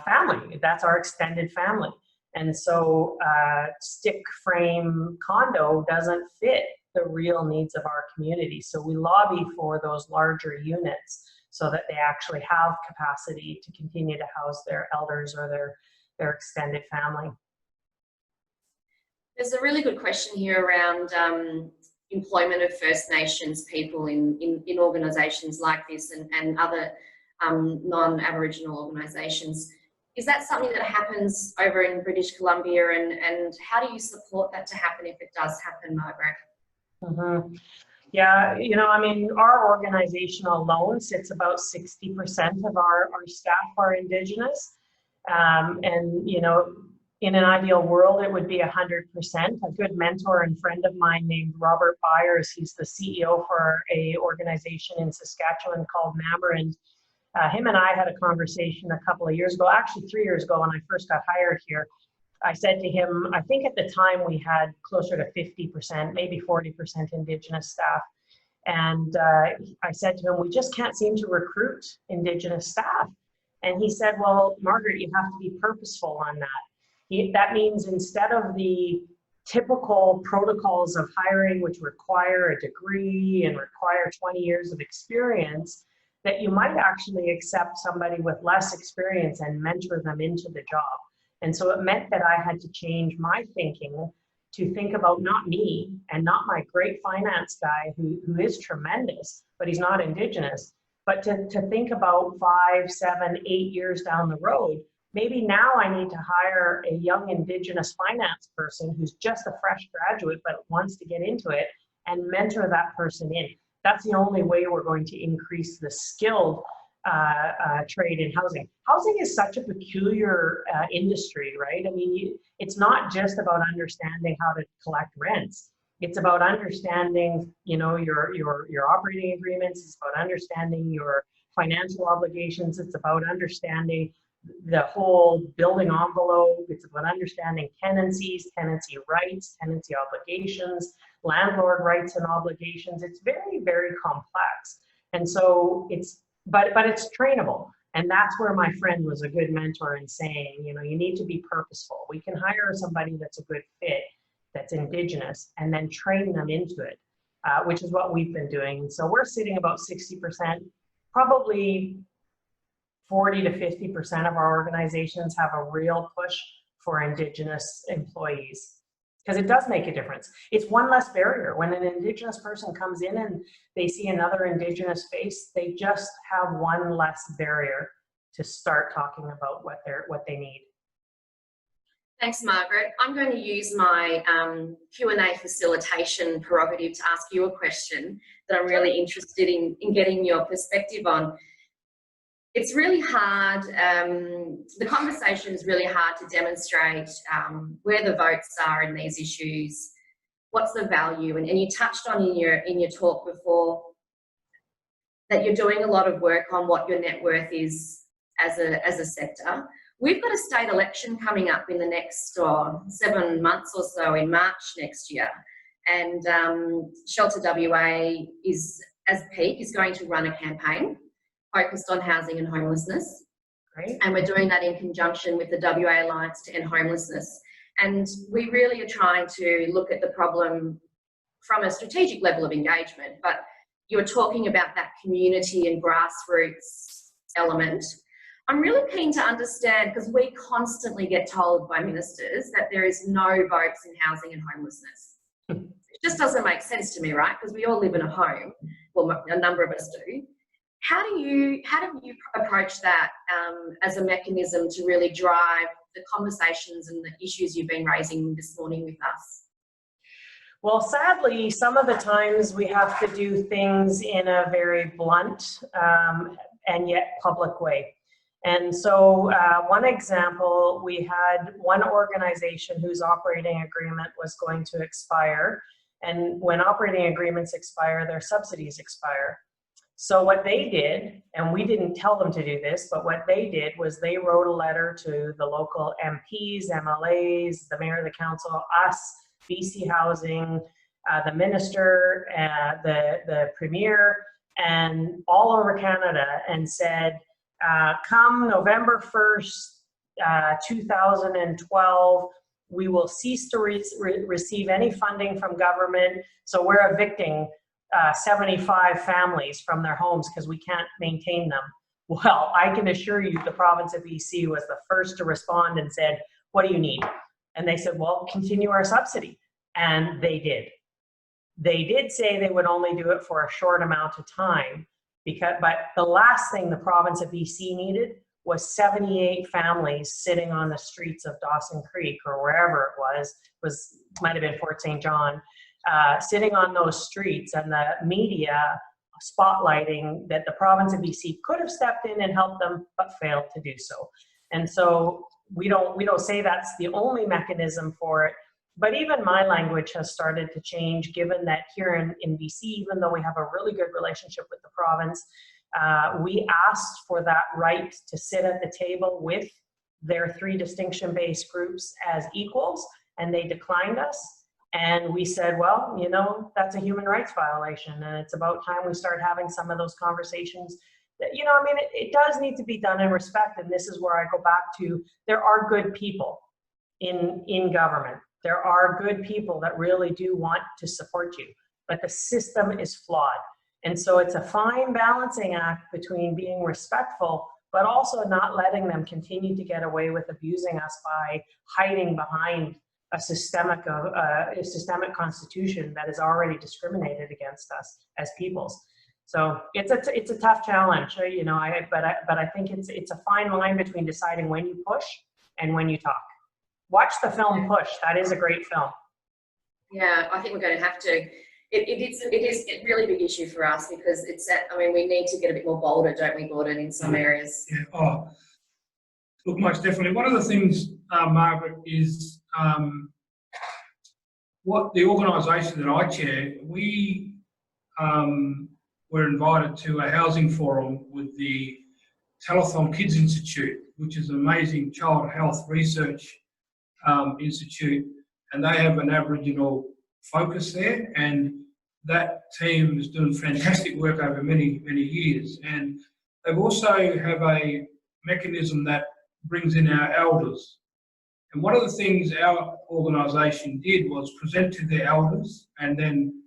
[SPEAKER 4] family. That's our extended family. And so stick frame condo doesn't fit the real needs of our community. So we lobby for those larger units so that they actually have capacity to continue to house their elders or their extended family.
[SPEAKER 1] There's a really good question here around employment of First Nations people in organisations like this and other non-Aboriginal organisations. Is that something that happens over in British Columbia, and how do you support that to happen if it does happen, Margaret?
[SPEAKER 4] Mm-hmm. Yeah, you know, I mean, our organization alone sits about 60% of our staff are Indigenous. And, you know, in an ideal world, it would be 100%. A good mentor and friend of mine named Robert Byers, he's the CEO for an organization in Saskatchewan called Namarind. Him and I had a conversation a couple of years ago, actually 3 years ago when I first got hired here. I said to him, I think at the time we had closer to 50%, maybe 40% Indigenous staff. And I said to him, we just can't seem to recruit Indigenous staff. And he said, well, Margaret, you have to be purposeful on that. That means instead of the typical protocols of hiring, which require a degree and require 20 years of experience, that you might actually accept somebody with less experience and mentor them into the job. And so it meant that I had to change my thinking to think about not me and not my great finance guy who is tremendous, but he's not Indigenous, but to think about 5, 7, 8 years down the road. Maybe now I need to hire a young Indigenous finance person who's just a fresh graduate but wants to get into it and mentor that person in. That's the only way we're going to increase the skilled trade in housing. Housing is such a peculiar industry, right? I mean, it's not just about understanding how to collect rents. It's about understanding, you know, your operating agreements. It's about understanding your financial obligations. It's about understanding the whole building envelope. It's about understanding tenancies, tenancy rights, tenancy obligations, landlord rights and obligations. It's very, very complex. And so but it's trainable. And that's where my friend was a good mentor in saying, you know, you need to be purposeful. We can hire somebody that's a good fit, that's Indigenous, and then train them into it, which is what we've been doing. And so we're sitting about 60%, probably 40 to 50% of our organizations have a real push for Indigenous employees, because it does make a difference. It's one less barrier. When an Indigenous person comes in and they see another Indigenous face, they just have one less barrier to start talking about what they need.
[SPEAKER 1] Thanks, Margaret. I'm going to use my Q&A facilitation prerogative to ask you a question that I'm really interested in getting your perspective on. It's really hard, the conversation is really hard to demonstrate where the votes are in these issues, what's the value, and you touched on in your talk before that you're doing a lot of work on what your net worth is as a sector. We've got a state election coming up in the next 7 months or so, in March next year, and Shelter WA is, as peak, is going to run a campaign focused on housing and homelessness.
[SPEAKER 4] Great.
[SPEAKER 1] And we're doing that in conjunction with the WA Alliance to End Homelessness. And we really are trying to look at the problem from a strategic level of engagement, but you're talking about that community and grassroots element. I'm really keen to understand, because we constantly get told by ministers that there is no votes in housing and homelessness. It just doesn't make sense to me, right? Because we all live in a home, well, a number of us do. How do you approach that as a mechanism to really drive the conversations and the issues you've been raising this morning with us?
[SPEAKER 4] Well, sadly, some of the times we have to do things in a very blunt and yet public way. And so one example, we had one organization whose operating agreement was going to expire. And when operating agreements expire, their subsidies expire. So what they did, and we didn't tell them to do this, but what they did was they wrote a letter to the local MPs, MLAs, the mayor of the council, us, BC Housing, the minister, the premier, and all over Canada, and said, come November 1st, 2012, we will cease to receive any funding from government. So we're evicting 75 families from their homes because we can't maintain them. Well, I can assure you the province of BC was the first to respond and said, what do you need? And they said, well, continue our subsidy. And they did. They did say they would only do it for a short amount of time, but the last thing the province of BC needed was 78 families sitting on the streets of Dawson Creek or wherever it was might have been Fort St. John, sitting on those streets, and the media spotlighting that the province of BC could have stepped in and helped them, but failed to do so. And so we don't say that's the only mechanism for it, but even my language has started to change, given that here in BC, even though we have a really good relationship with the province, we asked for that right to sit at the table with their 3 distinction-based groups as equals, and they declined us. And we said, well, you know, that's a human rights violation, and it's about time we start having some of those conversations that, you know, I mean, it does need to be done in respect, and this is where I go back to, there are good people in government. There are good people that really do want to support you, but the system is flawed. And so it's a fine balancing act between being respectful, but also not letting them continue to get away with abusing us by hiding behind a systemic constitution that has already discriminated against us as peoples. So it's a tough challenge, you know. But I think it's a fine line between deciding when you push and when you talk. Watch the film Push. That is a great film.
[SPEAKER 1] Yeah, I think we're going to have to. It is a really big issue for us, because I mean, we need to get a bit more bolder, don't we, Gordon, in some areas?
[SPEAKER 2] Yeah. Oh, look, most definitely. One of the things, Margaret, is what the organisation that I chair, we were invited to a housing forum with the Telethon Kids Institute, which is an amazing child health research institute, and they have an Aboriginal focus there, and that team is doing fantastic work over many years. And they also have a mechanism that brings in our elders. And one of the things our organisation did was present to their elders and then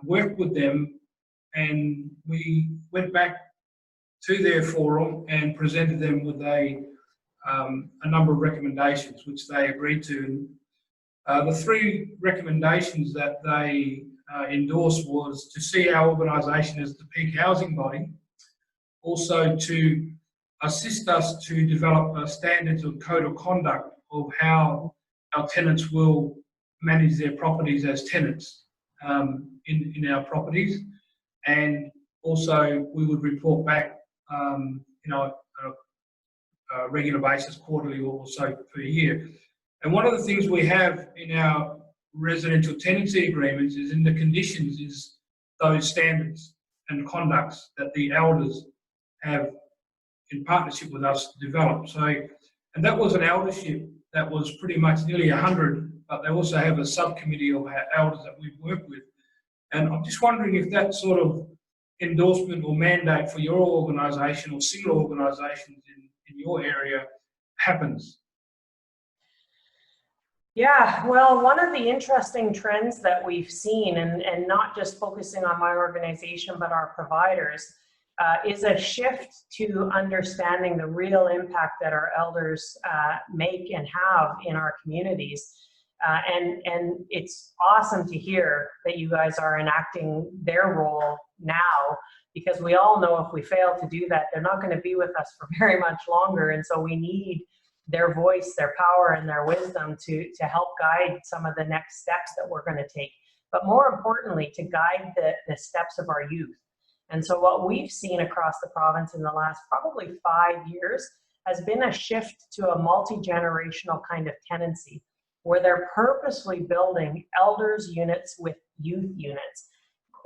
[SPEAKER 2] work with them, and we went back to their forum and presented them with a number of recommendations which they agreed to. The three recommendations that they endorsed was to see our organisation as the peak housing body, also to assist us to develop a standards or code of conduct of how our tenants will manage their properties as tenants in our properties, and also we would report back on a regular basis, quarterly or so per year. And one of the things we have in our residential tenancy agreements is in the conditions is those standards and conducts that the elders have in partnership with us to develop. So, and that was an eldership that was pretty much nearly 100, but they also have a subcommittee of elders that we've worked with. And I'm just wondering if that sort of endorsement or mandate for your organisation or similar organisations in your area happens.
[SPEAKER 4] Yeah, well, one of the interesting trends that we've seen, and not just focusing on my organization, but our providers, is a shift to understanding the real impact that our elders make and have in our communities. And it's awesome to hear that you guys are enacting their role now, because we all know if we fail to do that, they're not going to be with us for very much longer. And so we need their voice, their power, and their wisdom to help guide some of the next steps that we're going to take. But more importantly, to guide the steps of our youth. And so what we've seen across the province in the last probably 5 years has been a shift to a multi-generational kind of tenancy, where they're purposely building elders units with youth units.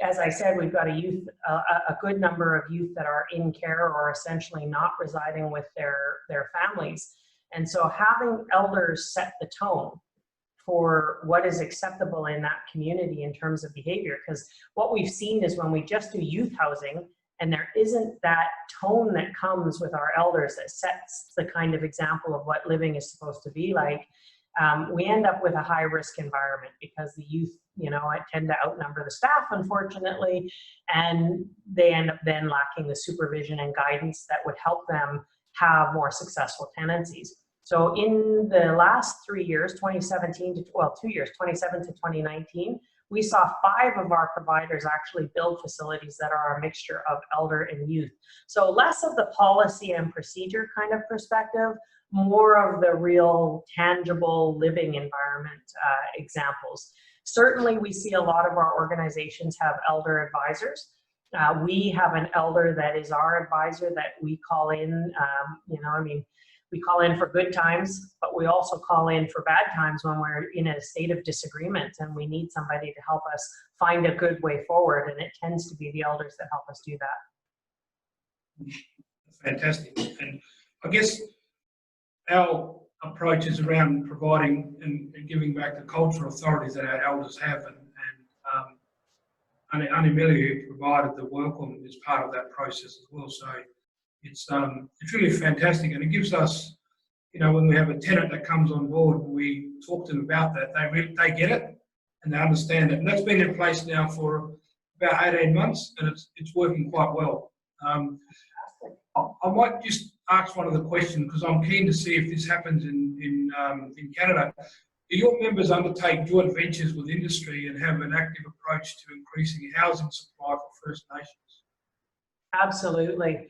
[SPEAKER 4] As I said, we've got a good number of youth that are in care or essentially not residing with their families. And so having elders set the tone for what is acceptable in that community in terms of behavior, because what we've seen is when we just do youth housing and there isn't that tone that comes with our elders that sets the kind of example of what living is supposed to be like, we end up with a high risk environment, because the youth, tend to outnumber the staff, unfortunately, and they end up then lacking the supervision and guidance that would help them have more successful tenancies. So in the last 3 years, 2017 to 2019, we saw 5 of our providers actually build facilities that are a mixture of elder and youth. So less of the policy and procedure kind of perspective, more of the real tangible living environment examples. Certainly we see a lot of our organizations have elder advisors. We have an elder that is our advisor that we call in, we call in for good times, but we also call in for bad times when we're in a state of disagreement and we need somebody to help us find a good way forward. And it tends to be the elders that help us do that.
[SPEAKER 2] Fantastic. And I guess our approach is around providing and giving back the cultural authorities that our elders have, and Annie provided the welcome as part of that process as well. So it's really fantastic, and it gives us, when we have a tenant that comes on board, we talk to them about that. They get it and they understand it, and that's been in place now for about 18 months, and it's working quite well. I might just ask one of the questions, because I'm keen to see if this happens in Canada. Do your members undertake joint ventures with industry and have an active approach to increasing housing supply for First Nations?
[SPEAKER 4] Absolutely.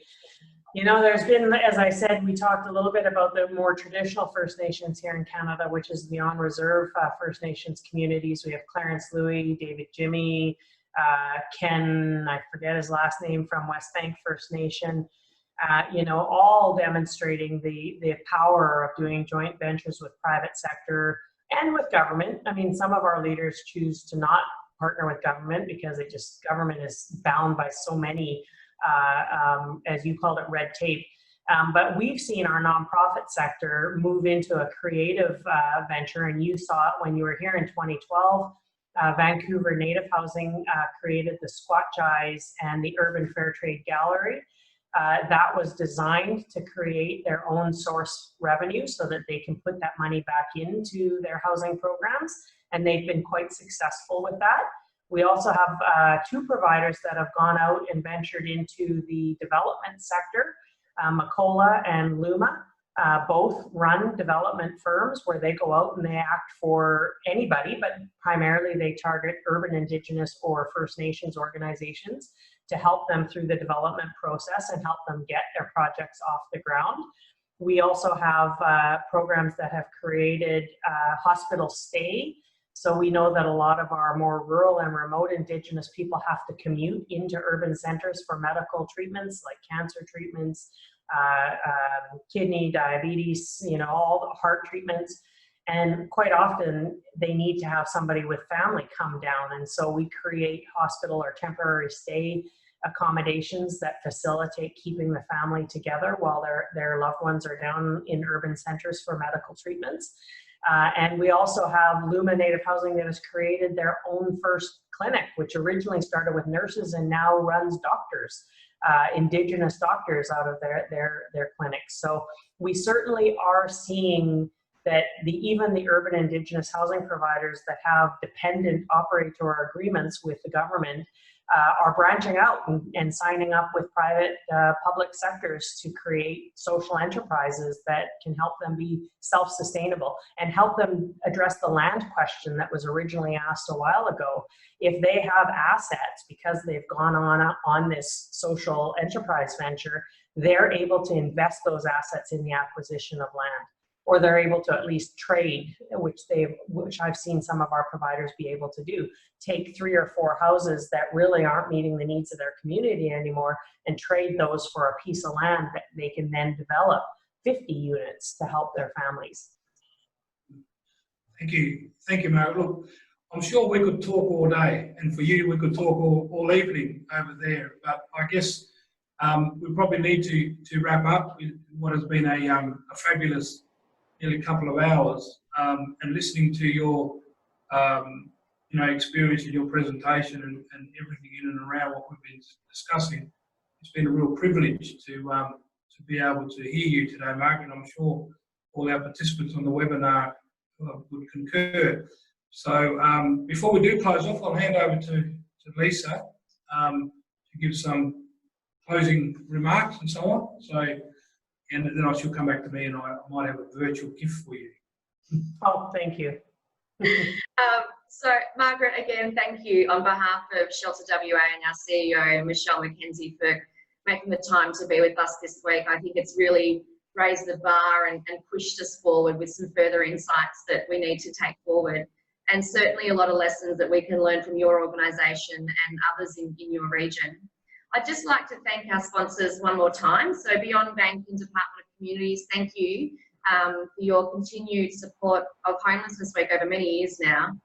[SPEAKER 4] There's been, as I said, we talked a little bit about the more traditional First Nations here in Canada, which is the on-reserve First Nations communities. We have Clarence Louis, David Jimmy, Ken, I forget his last name, from West Bank First Nation. All demonstrating the power of doing joint ventures with private sector and with government. I mean, some of our leaders choose to not partner with government because government is bound by so many as you called it, red tape. But we've seen our nonprofit sector move into a creative venture, and you saw it when you were here in 2012. Vancouver Native Housing created the Squat Jais and the Urban Fair Trade Gallery. That was designed to create their own source revenue so that they can put that money back into their housing programs, and they've been quite successful with that. We also have 2 providers that have gone out and ventured into the development sector, Macola and Luma. Both run development firms where they go out and they act for anybody, but primarily they target urban, Indigenous, or First Nations organizations to help them through the development process and help them get their projects off the ground. We also have programs that have created hospital stay. So we know that a lot of our more rural and remote Indigenous people have to commute into urban centers for medical treatments like cancer treatments, kidney, diabetes, you know, all the heart treatments. And quite often they need to have somebody with family come down. And so we create hospital or temporary stay accommodations that facilitate keeping the family together while their loved ones are down in urban centers for medical treatments. And we also have Luma Native Housing that has created their own first clinic, which originally started with nurses and now runs doctors, Indigenous doctors out of their clinics. So we certainly are seeing that even the urban Indigenous housing providers that have dependent operator agreements with the government are branching out and signing up with private public sectors to create social enterprises that can help them be self-sustainable and help them address the land question that was originally asked a while ago. If they have assets because they've gone on this social enterprise venture, they're able to invest those assets in the acquisition of land, or they're able to at least trade, which I've seen some of our providers be able to do. Take 3 or 4 houses that really aren't meeting the needs of their community anymore and trade those for a piece of land that they can then develop 50 units to help their families.
[SPEAKER 2] Thank you, Margaret. Look, I'm sure we could talk all day, and for you, we could talk all evening over there. But I guess we probably need to wrap up with what has been a fabulous nearly couple of hours, and listening to your experience in your presentation and everything in and around what we've been discussing. It's been a real privilege to be able to hear you today, Margaret, and I'm sure all our participants on the webinar would concur. So before we do close off, I'll hand over to Lisa to give some closing remarks and so on. And then I shall come back to me, and I might have a virtual gift for you.
[SPEAKER 4] Oh, thank you.
[SPEAKER 1] So, Margaret, again, thank you on behalf of Shelter WA and our CEO, Michelle McKenzie, for making the time to be with us this week. I think it's really raised the bar and pushed us forward with some further insights that we need to take forward. And certainly a lot of lessons that we can learn from your organisation and others in your region. I'd just like to thank our sponsors one more time. So Beyond Bank and Department of Communities, thank you for your continued support of Homelessness Week over many years now.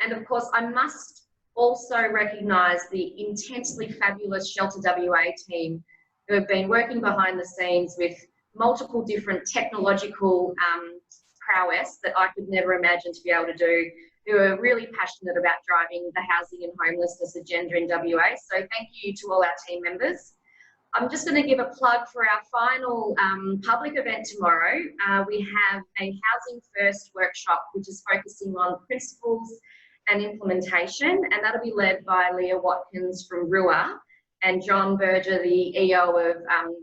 [SPEAKER 1] And of course, I must also recognise the intensely fabulous Shelter WA team who have been working behind the scenes with multiple different technological prowess that I could never imagine to be able to do, who are really passionate about driving the housing and homelessness agenda in WA. So thank you to all our team members. I'm just going to give a plug for our final public event tomorrow. We have a Housing First workshop, which is focusing on principles and implementation, and that'll be led by Leah Watkins from RUA, and John Berger, the EO of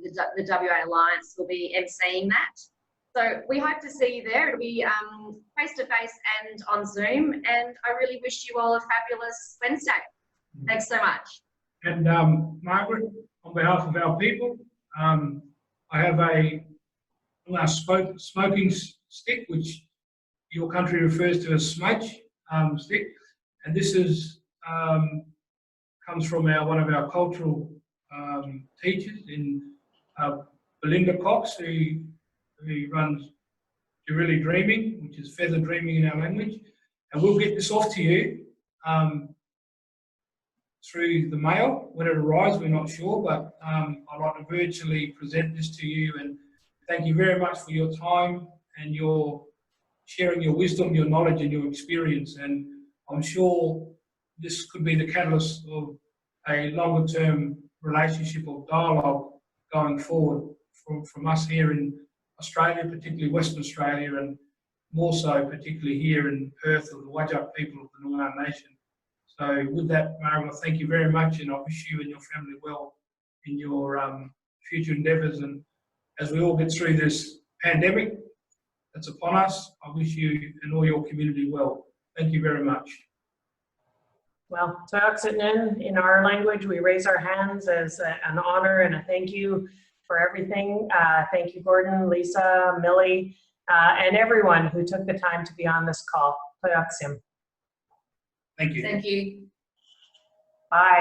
[SPEAKER 1] the WA Alliance, will be emceeing that. So we hope to see you there. It'll be face-to-face and on Zoom, and I really wish you all a fabulous Wednesday. Thanks so much.
[SPEAKER 2] And Margaret, on behalf of our people, I have a smoking stick, which your country refers to as smudge stick, and this is comes from one of our cultural teachers in Belinda Cox, who runs Jurilli Dreaming, which is feather dreaming in our language, and we'll get this off to you through the mail when it arrives. We're not sure, but I'd like to virtually present this to you, and thank you very much for your time and your sharing your wisdom, your knowledge and your experience. And I'm sure this could be the catalyst of a longer term relationship of dialogue going forward from us here in Australia, particularly Western Australia, and more so particularly here in Perth, of the Whadjuk people of the Noongar Nation. So with that, Margaret, thank you very much, and I wish you and your family well in your future endeavours. And as we all get through this pandemic that's upon us, I wish you and all your community well. Thank you very much.
[SPEAKER 4] Well, Toyaksitnin, in our language, we raise our hands as an honor and a thank you for everything. Thank you, Gordon, Lisa, Millie, and everyone who took the time to be on this call. Toyaksim.
[SPEAKER 2] Thank you.
[SPEAKER 1] Thank you.
[SPEAKER 4] Bye.